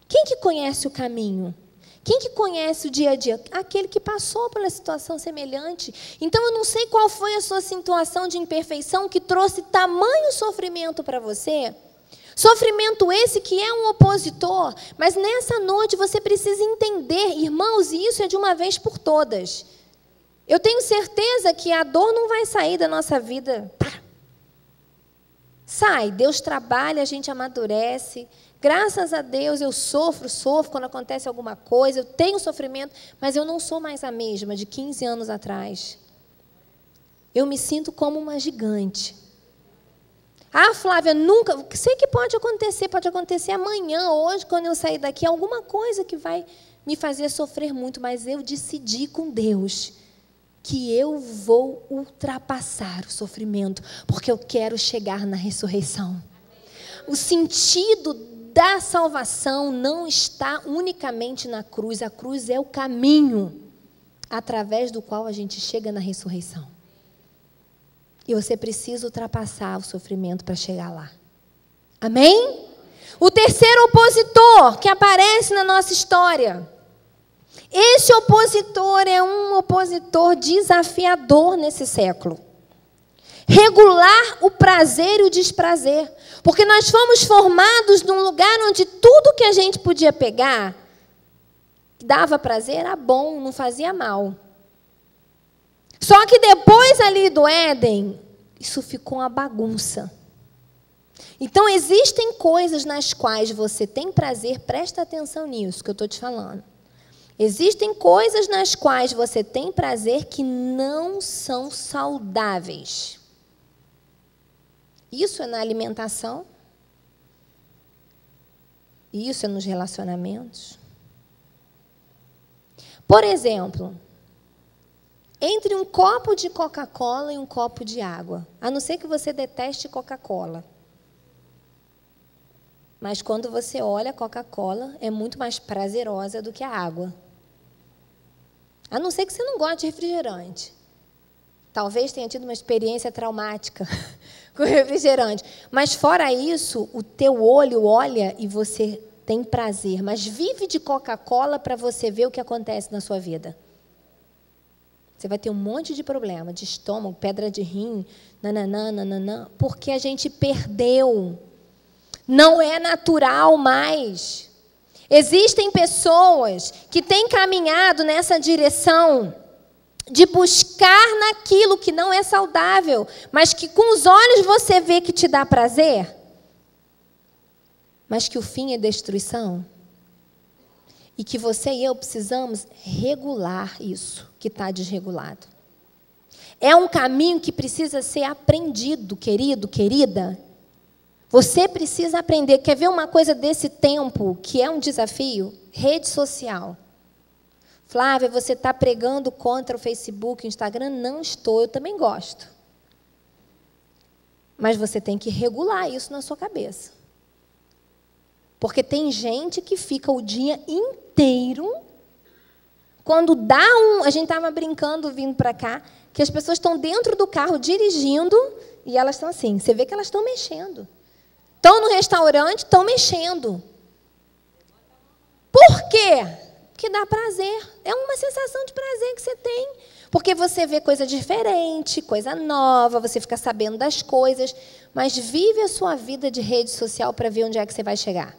Quem que conhece o caminho? Quem que conhece o dia a dia? Aquele que passou pela situação semelhante. Então, eu não sei qual foi a sua situação de imperfeição que trouxe tamanho sofrimento para você. Sofrimento esse que é um opositor. Mas nessa noite você precisa entender, irmãos, e isso é de uma vez por todas. Eu tenho certeza que a dor não vai sair da nossa vida. Sai, Deus trabalha, a gente amadurece. Graças a Deus eu sofro quando acontece alguma coisa, eu tenho sofrimento, mas eu não sou mais a mesma de 15 anos atrás. Eu me sinto como uma gigante. Ah, Flávia, nunca... Sei que pode acontecer amanhã, hoje, quando eu sair daqui, alguma coisa que vai me fazer sofrer muito, mas eu decidi com Deus que eu vou ultrapassar o sofrimento, porque eu quero chegar na ressurreição. O sentido da salvação não está unicamente na cruz. A cruz é o caminho através do qual a gente chega na ressurreição. E você precisa ultrapassar o sofrimento para chegar lá. Amém? O terceiro opositor que aparece na nossa história. Esse opositor é um opositor desafiador nesse século. Regular o prazer e o desprazer. Porque nós fomos formados num lugar onde tudo que a gente podia pegar, dava prazer, era bom, não fazia mal. Só que depois ali do Éden, isso ficou uma bagunça. Então, existem coisas nas quais você tem prazer, presta atenção nisso que eu estou te falando. Existem coisas nas quais você tem prazer que não são saudáveis. Isso é na alimentação. Isso é nos relacionamentos. Por exemplo, entre um copo de Coca-Cola e um copo de água, a não ser que você deteste Coca-Cola. Mas quando você olha a Coca-Cola, é muito mais prazerosa do que a água. A não ser que você não goste de refrigerante. Talvez tenha tido uma experiência traumática com refrigerante. Mas fora isso, o teu olho olha e você tem prazer. Mas vive de Coca-Cola para você ver o que acontece na sua vida. Você vai ter um monte de problema, de estômago, pedra de rim, nananã, porque a gente perdeu. Não é natural mais. Existem pessoas que têm caminhado nessa direção de buscar naquilo que não é saudável, mas que com os olhos você vê que te dá prazer, mas que o fim é destruição. E que você e eu precisamos regular isso que está desregulado. É um caminho que precisa ser aprendido, querido, querida. Você precisa aprender. Quer ver uma coisa desse tempo que é um desafio? Rede social. Flávia, você está pregando contra o Facebook, o Instagram? Não estou, eu também gosto. Mas você tem que regular isso na sua cabeça. Porque tem gente que fica o dia inteiro, quando dá a gente estava brincando vindo para cá, que as pessoas estão dentro do carro dirigindo e elas estão assim, você vê que elas estão mexendo. Estão no restaurante, estão mexendo. Por quê? Porque dá prazer. É uma sensação de prazer que você tem. Porque você vê coisa diferente, coisa nova, você fica sabendo das coisas, mas vive a sua vida de rede social para ver onde é que você vai chegar.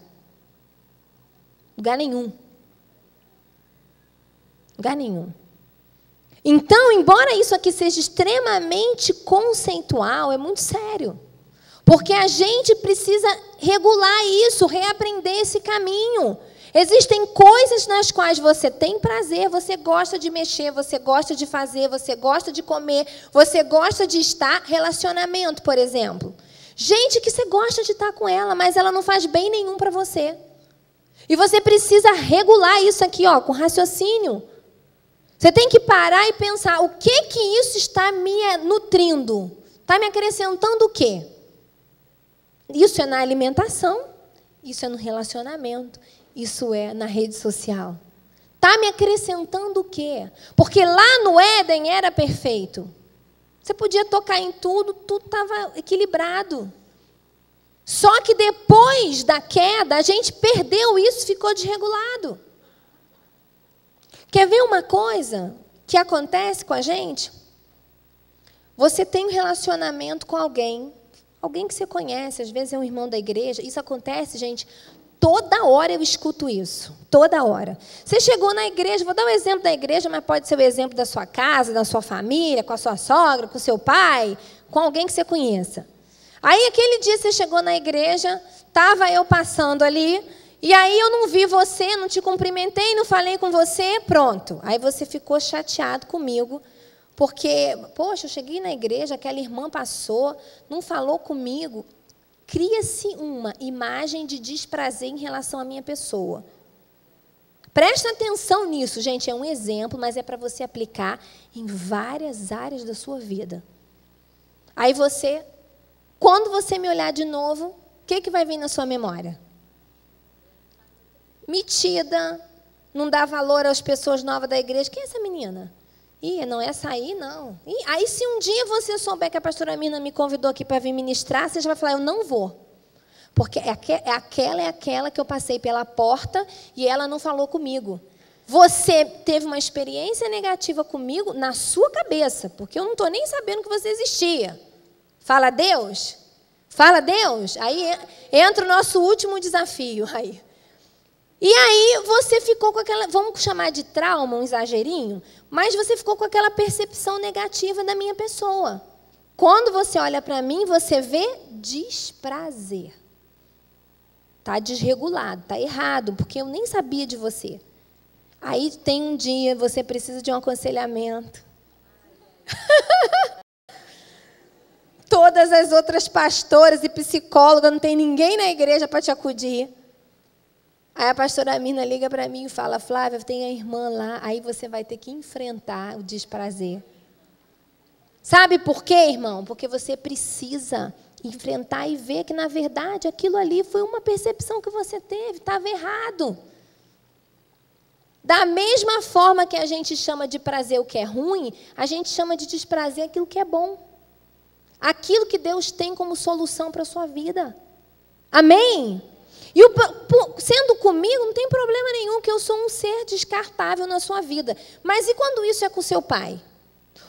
Lugar nenhum. Lugar nenhum. Então, embora isso aqui seja extremamente conceitual, é muito sério. Porque a gente precisa regular isso, reaprender esse caminho. Existem coisas nas quais você tem prazer, você gosta de mexer, você gosta de fazer, você gosta de comer, você gosta de estar. Relacionamento, por exemplo. Gente que você gosta de estar com ela, mas ela não faz bem nenhum para você. E você precisa regular isso aqui, ó, com raciocínio. Você tem que parar e pensar, o que isso está me nutrindo? Está me acrescentando o quê? Isso é na alimentação, isso é no relacionamento, isso é na rede social. Está me acrescentando o quê? Porque lá no Éden era perfeito. Você podia tocar em tudo, tudo estava equilibrado. Só que depois da queda, a gente perdeu isso, ficou desregulado. Quer ver uma coisa que acontece com a gente? Você tem um relacionamento com alguém que você conhece, às vezes é um irmão da igreja. Isso acontece, gente, toda hora eu escuto isso. Toda hora. Você chegou na igreja, vou dar um exemplo da igreja, mas pode ser o exemplo da sua casa, da sua família, com a sua sogra, com o seu pai, com alguém que você conheça. Aí, aquele dia você chegou na igreja, estava eu passando ali, e aí eu não vi você, não te cumprimentei, não falei com você, pronto. Aí você ficou chateado comigo, porque, poxa, eu cheguei na igreja, aquela irmã passou, não falou comigo. cria-se uma imagem de desprazer em relação à minha pessoa. Presta atenção nisso, gente, é um exemplo, mas é para você aplicar em várias áreas da sua vida. Aí você, quando você me olhar de novo, o que vai vir na sua memória? Metida, não dá valor às pessoas novas da igreja. Quem é essa menina? Ih, não é essa aí, não. Ih, aí se um dia você souber que a pastora Mirna me convidou aqui para vir ministrar, você já vai falar, eu não vou. Porque é aquela que eu passei pela porta e ela não falou comigo. Você teve uma experiência negativa comigo na sua cabeça, porque eu não estou nem sabendo que você existia. Fala Deus? Fala Deus? Aí entra o nosso último desafio. E aí você ficou com aquela, vamos chamar de trauma, um exagerinho, mas você ficou com aquela percepção negativa da minha pessoa. Quando você olha para mim, você vê desprazer. Está desregulado, está errado, porque eu nem sabia de você. Aí tem um dia, você precisa de um aconselhamento. Todas as outras pastoras e psicólogas, não tem ninguém na igreja para te acudir. Aí a pastora Mirna liga para mim e fala, Flávia, tem a irmã lá, aí você vai ter que enfrentar o desprazer. Sabe por quê, irmão? Porque você precisa enfrentar e ver que, na verdade, aquilo ali foi uma percepção que você teve, estava errado. Da mesma forma que a gente chama de prazer o que é ruim, a gente chama de desprazer aquilo que é bom. Aquilo que Deus tem como solução para a sua vida. Amém? E sendo comigo, não tem problema nenhum, que eu sou um ser descartável na sua vida. Mas e quando isso é com o seu pai?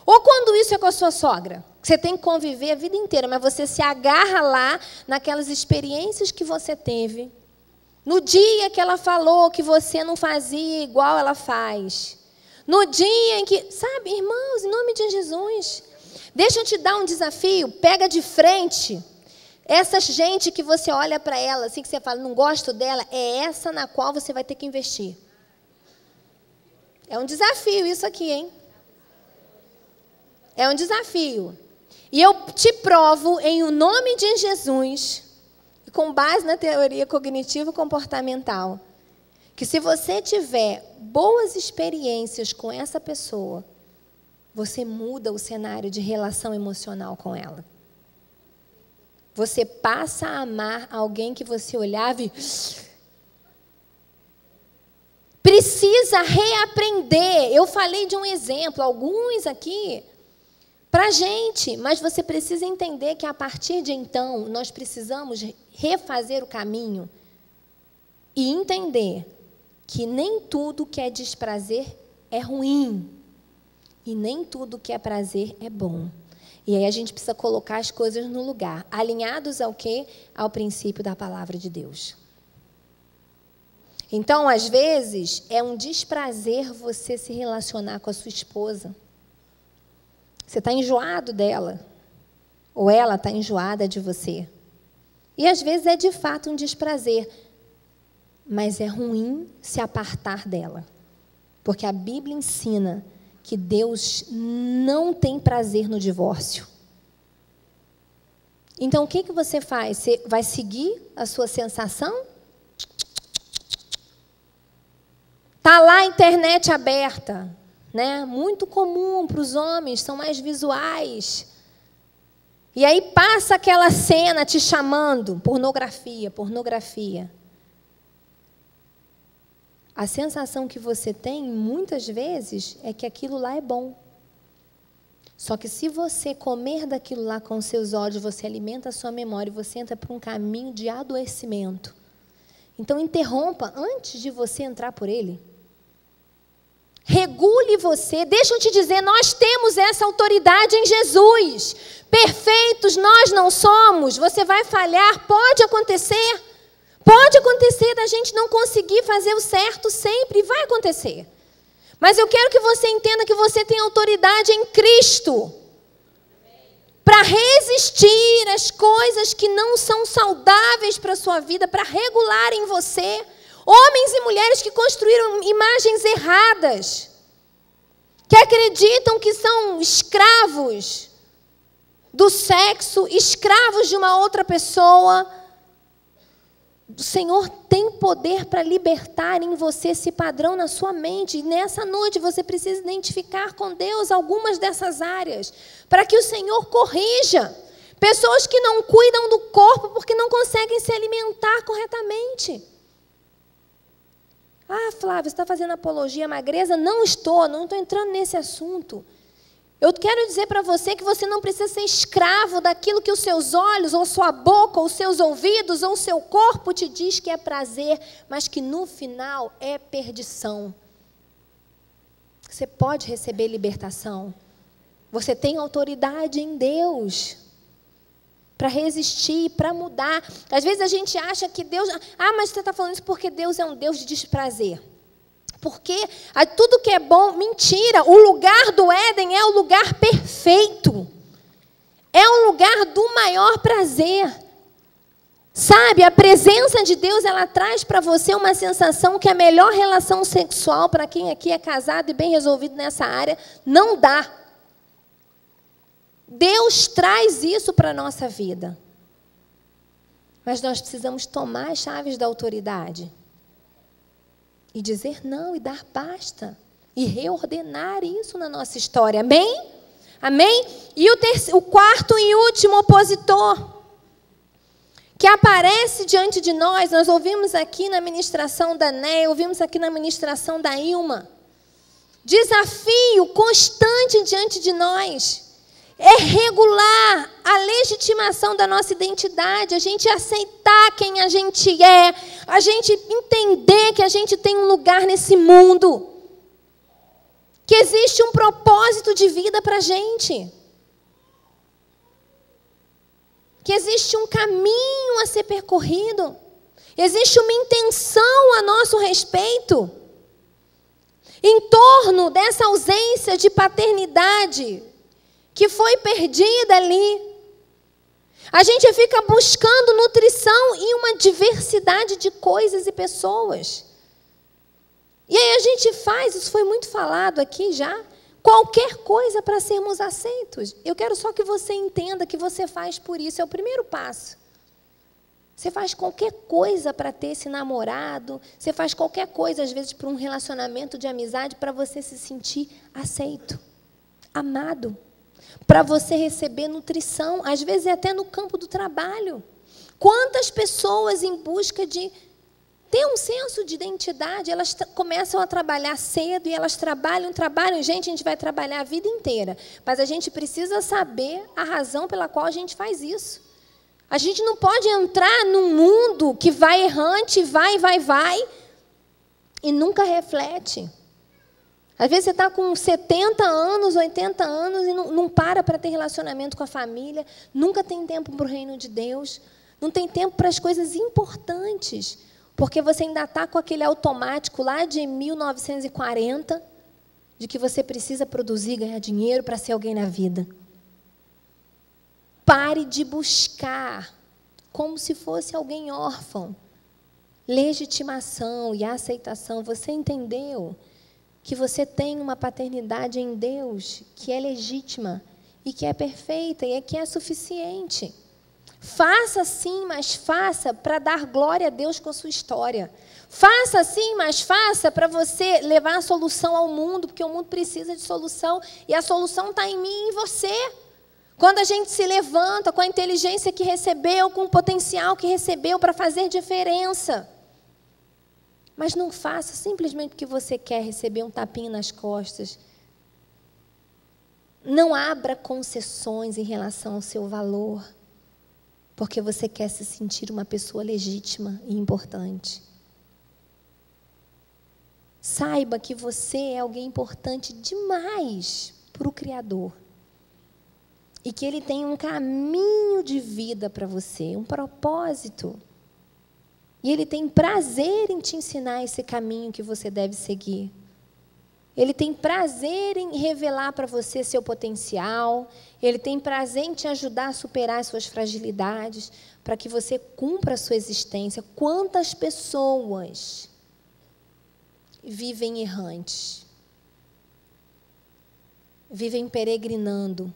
Ou quando isso é com a sua sogra? Você tem que conviver a vida inteira, mas você se agarra lá naquelas experiências que você teve. No dia que ela falou que você não fazia igual ela faz. No dia em que... Sabe, irmãos, em nome de Jesus, deixa eu te dar um desafio. Pega de frente essa gente que você olha para ela, assim que você fala, não gosto dela, é essa na qual você vai ter que investir. É um desafio isso aqui, hein? É um desafio. E eu te provo, em o nome de Jesus, com base na teoria cognitivo-comportamental, que se você tiver boas experiências com essa pessoa, você muda o cenário de relação emocional com ela. Você passa a amar alguém que você olhava e... Precisa reaprender. Eu falei de um exemplo, alguns aqui... para a gente, mas você precisa entender que a partir de então, nós precisamos refazer o caminho e entender que nem tudo que é desprazer é ruim e nem tudo que é prazer é bom. E aí a gente precisa colocar as coisas no lugar, alinhados ao quê? Ao princípio da palavra de Deus. Então, às vezes, é um desprazer você se relacionar com a sua esposa. Você está enjoado dela, ou ela está enjoada de você. E às vezes é de fato um desprazer, mas é ruim se apartar dela. Porque a Bíblia ensina que Deus não tem prazer no divórcio. Então o que você faz? Você vai seguir a sua sensação? Está lá a internet aberta. Né? Muito comum para os homens, são mais visuais. E aí passa aquela cena te chamando, pornografia, pornografia. A sensação que você tem, muitas vezes, é que aquilo lá é bom. Só que se você comer daquilo lá com seus olhos, você alimenta a sua memória e você entra para um caminho de adoecimento. Então interrompa antes de você entrar por ele. Regule você. Deixa eu te dizer, nós temos essa autoridade em Jesus. Perfeitos nós não somos. Você vai falhar, pode acontecer. Pode acontecer da gente não conseguir fazer o certo sempre, vai acontecer. Mas eu quero que você entenda que você tem autoridade em Cristo para resistir às coisas que não são saudáveis para a sua vida, para regular em você. Homens e mulheres que construíram imagens erradas, que acreditam que são escravos do sexo, escravos de uma outra pessoa. O Senhor tem poder para libertar em você esse padrão na sua mente. E nessa noite você precisa identificar com Deus algumas dessas áreas, para que o Senhor corrija. Pessoas que não cuidam do corpo porque não conseguem se alimentar corretamente. Ah, Flávia, você está fazendo apologia à magreza? Não estou entrando nesse assunto. Eu quero dizer para você que você não precisa ser escravo daquilo que os seus olhos, ou sua boca, ou seus ouvidos, ou o seu corpo te diz que é prazer, mas que no final é perdição. Você pode receber libertação. Você tem autoridade em Deus para resistir, para mudar. Às vezes a gente acha que Deus... Ah, mas você está falando isso porque Deus é um Deus de desprazer. Porque tudo que é bom, mentira, o lugar do Éden é o lugar perfeito. É o lugar do maior prazer. Sabe, a presença de Deus, ela traz para você uma sensação que a melhor relação sexual, para quem aqui é casado e bem resolvido nessa área, não dá. Deus traz isso para a nossa vida. Mas nós precisamos tomar as chaves da autoridade. E dizer não, e dar basta. E reordenar isso na nossa história. Amém? Amém? E o quarto e último opositor, que aparece diante de nós ouvimos aqui na ministração da Né, ouvimos aqui na ministração da Ilma. Desafio constante diante de nós. É regular a legitimação da nossa identidade, a gente aceitar quem a gente é, a gente entender que a gente tem um lugar nesse mundo, que existe um propósito de vida para a gente, que existe um caminho a ser percorrido, existe uma intenção a nosso respeito, em torno dessa ausência de paternidade que foi perdida ali. A gente fica buscando nutrição em uma diversidade de coisas e pessoas. E aí a gente faz, isso foi muito falado aqui já, qualquer coisa para sermos aceitos. Eu quero só que você entenda que você faz por isso, é o primeiro passo. Você faz qualquer coisa para ter esse namorado, você faz qualquer coisa, às vezes, para um relacionamento de amizade, para você se sentir aceito, amado. Para você receber nutrição, às vezes até no campo do trabalho. Quantas pessoas em busca de ter um senso de identidade, elas começam a trabalhar cedo e elas trabalham. Gente, a gente vai trabalhar a vida inteira, mas a gente precisa saber a razão pela qual a gente faz isso. A gente não pode entrar num mundo que vai errante, vai, e nunca reflete. Às vezes você está com 70 anos, 80 anos e não para ter relacionamento com a família, nunca tem tempo para o reino de Deus, não tem tempo para as coisas importantes, porque você ainda está com aquele automático lá de 1940, de que você precisa produzir, ganhar dinheiro para ser alguém na vida. Pare de buscar, como se fosse alguém órfão, legitimação e aceitação. Você entendeu que você tem uma paternidade em Deus que é legítima e que é perfeita e que é suficiente. Faça sim, mas faça para dar glória a Deus com a sua história. Faça sim, mas faça para você levar a solução ao mundo, porque o mundo precisa de solução e a solução está em mim e em você. Quando a gente se levanta com a inteligência que recebeu, com o potencial que recebeu para fazer diferença. Mas não faça simplesmente porque você quer receber um tapinha nas costas. Não abra concessões em relação ao seu valor, porque você quer se sentir uma pessoa legítima e importante. Saiba que você é alguém importante demais para o Criador. E que Ele tem um caminho de vida para você, um propósito. E Ele tem prazer em te ensinar esse caminho que você deve seguir. Ele tem prazer em revelar para você seu potencial. Ele tem prazer em te ajudar a superar as suas fragilidades, para que você cumpra a sua existência. Quantas pessoas vivem errantes? Vivem peregrinando.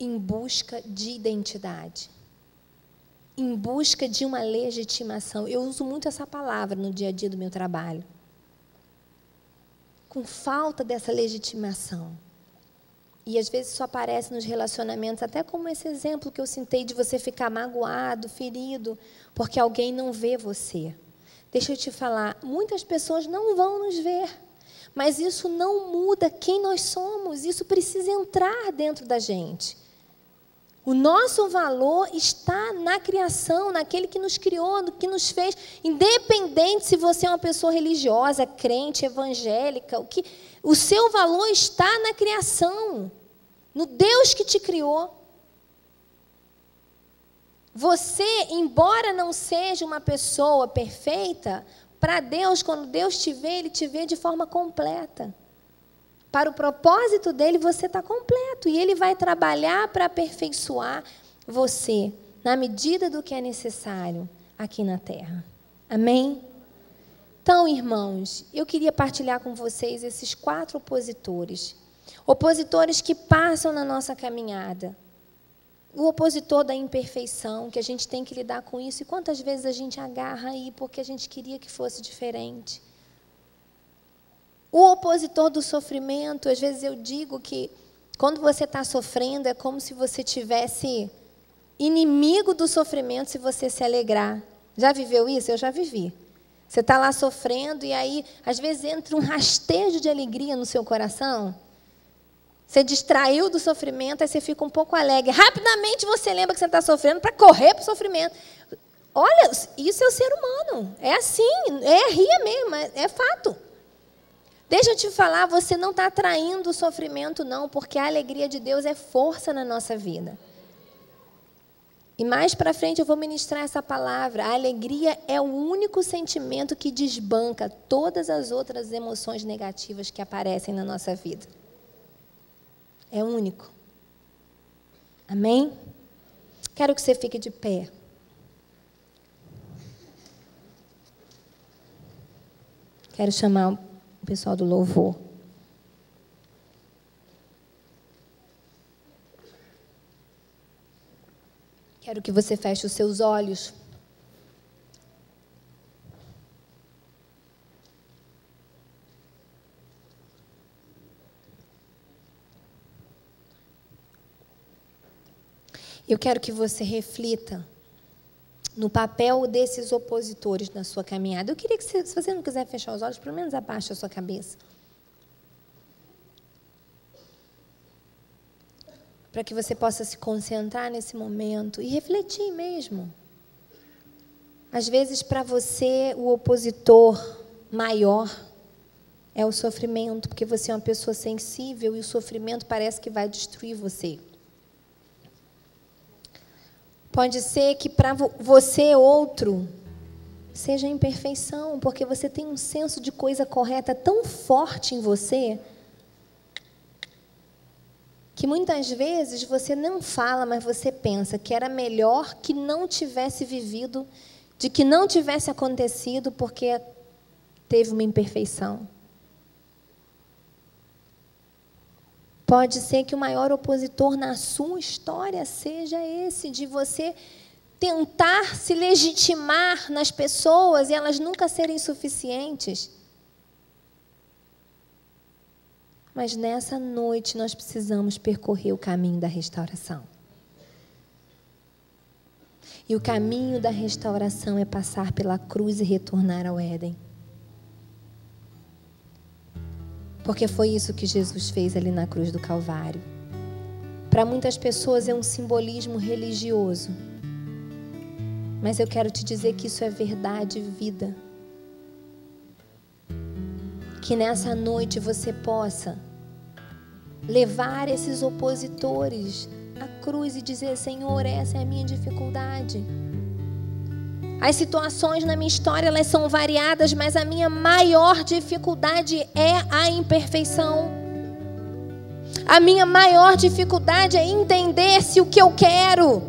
em busca de identidade, em busca de uma legitimação. Eu uso muito essa palavra no dia a dia do meu trabalho. Com falta dessa legitimação. E às vezes isso aparece nos relacionamentos, até como esse exemplo que eu citei de você ficar magoado, ferido, porque alguém não vê você. Deixa eu te falar, muitas pessoas não vão nos ver, mas isso não muda quem nós somos, isso precisa entrar dentro da gente. O nosso valor está na criação, naquele que nos criou, no que nos fez, independente se você é uma pessoa religiosa, crente, evangélica, o seu valor está na criação, no Deus que te criou. Você, embora não seja uma pessoa perfeita, para Deus, quando Deus te vê, Ele te vê de forma completa. Para o propósito dele, você está completo. E Ele vai trabalhar para aperfeiçoar você, na medida do que é necessário aqui na terra. Amém? Então, irmãos, eu queria partilhar com vocês esses 4 opositores. Opositores que passam na nossa caminhada. O opositor da imperfeição, que a gente tem que lidar com isso. E quantas vezes a gente agarra aí porque a gente queria que fosse diferente. O opositor do sofrimento, às vezes eu digo que quando você está sofrendo é como se você tivesse inimigo do sofrimento se você se alegrar. Já viveu isso? Eu já vivi. Você está lá sofrendo e aí, às vezes, entra um rastejo de alegria no seu coração. Você distraiu do sofrimento, aí você fica um pouco alegre. Rapidamente você lembra que você está sofrendo para correr para o sofrimento. Olha, isso é o ser humano. É assim, ria mesmo, é fato. Deixa eu te falar, você não está atraindo o sofrimento, não, porque a alegria de Deus é força na nossa vida. E mais para frente eu vou ministrar essa palavra. A alegria é o único sentimento que desbanca todas as outras emoções negativas que aparecem na nossa vida. É único. Amém? Quero que você fique de pé. Quero chamar o pessoal do louvor. Quero que você feche os seus olhos. Eu quero que você reflita no papel desses opositores na sua caminhada. Eu queria que, se você não quiser fechar os olhos, pelo menos abaixe a sua cabeça. Para que você possa se concentrar nesse momento e refletir mesmo. Às vezes, para você, o opositor maior é o sofrimento, porque você é uma pessoa sensível e o sofrimento parece que vai destruir você. Pode ser que para você, outro, seja a imperfeição, porque você tem um senso de coisa correta tão forte em você, que muitas vezes você não fala, mas você pensa que era melhor que não tivesse vivido, de que não tivesse acontecido, porque teve uma imperfeição. Pode ser que o maior opositor na sua história seja esse, de você tentar se legitimar nas pessoas e elas nunca serem suficientes. Mas nessa noite nós precisamos percorrer o caminho da restauração. E o caminho da restauração é passar pela cruz e retornar ao Éden. Porque foi isso que Jesus fez ali na cruz do Calvário. Para muitas pessoas é um simbolismo religioso. Mas eu quero te dizer que isso é verdade e vida. Que nessa noite você possa levar esses opositores à cruz e dizer: Senhor, essa é a minha dificuldade. As situações na minha história, elas são variadas, mas a minha maior dificuldade é a imperfeição. A minha maior dificuldade é entender se o que eu quero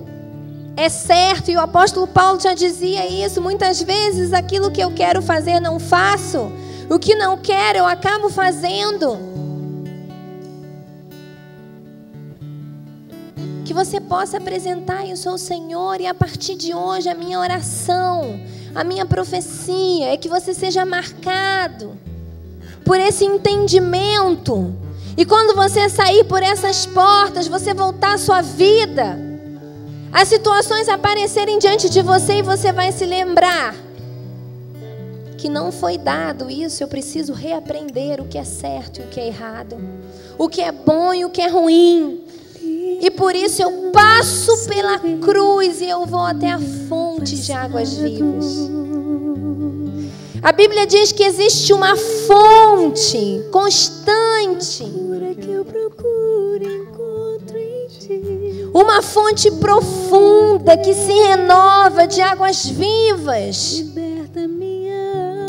é certo. E o apóstolo Paulo já dizia isso. Muitas vezes aquilo que eu quero fazer não faço. O que não quero eu acabo fazendo. que você possa apresentar isso ao Senhor. E a partir de hoje, a minha oração, a minha profecia é que você seja marcado por esse entendimento. E quando você sair por essas portas, você voltar à sua vida, as situações aparecerem diante de você e você vai se lembrar que não foi dado isso. Eu preciso reaprender o que é certo e o que é errado, o que é bom e o que é ruim. E por isso eu passo pela cruz e eu vou até a fonte de águas vivas. A Bíblia diz que existe uma fonte constante, uma fonte profunda que se renova, de águas vivas,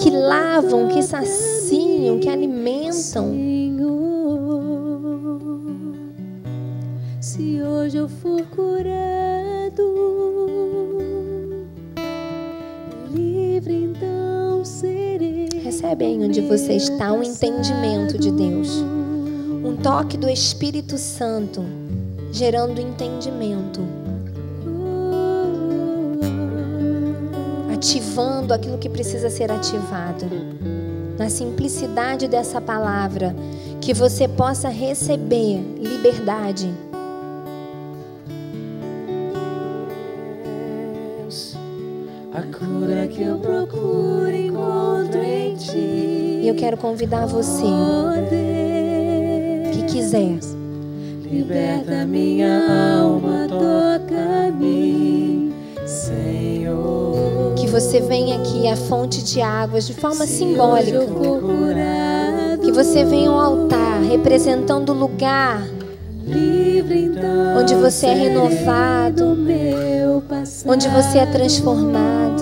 que lavam, que saciam, que alimentam. Se hoje eu for curado, livre então serei. Recebe aí onde você está um entendimento de Deus, um toque do Espírito Santo, gerando entendimento, ativando aquilo que precisa ser ativado. Na simplicidade dessa palavra, que você possa receber liberdade. A cura que eu procuro encontro em ti. E eu quero convidar você que quiser, liberta minha alma, toca-me, Senhor. Que você venha aqui à fonte de águas de forma simbólica. Que você venha ao altar representando o lugar onde você é renovado, onde você é transformado.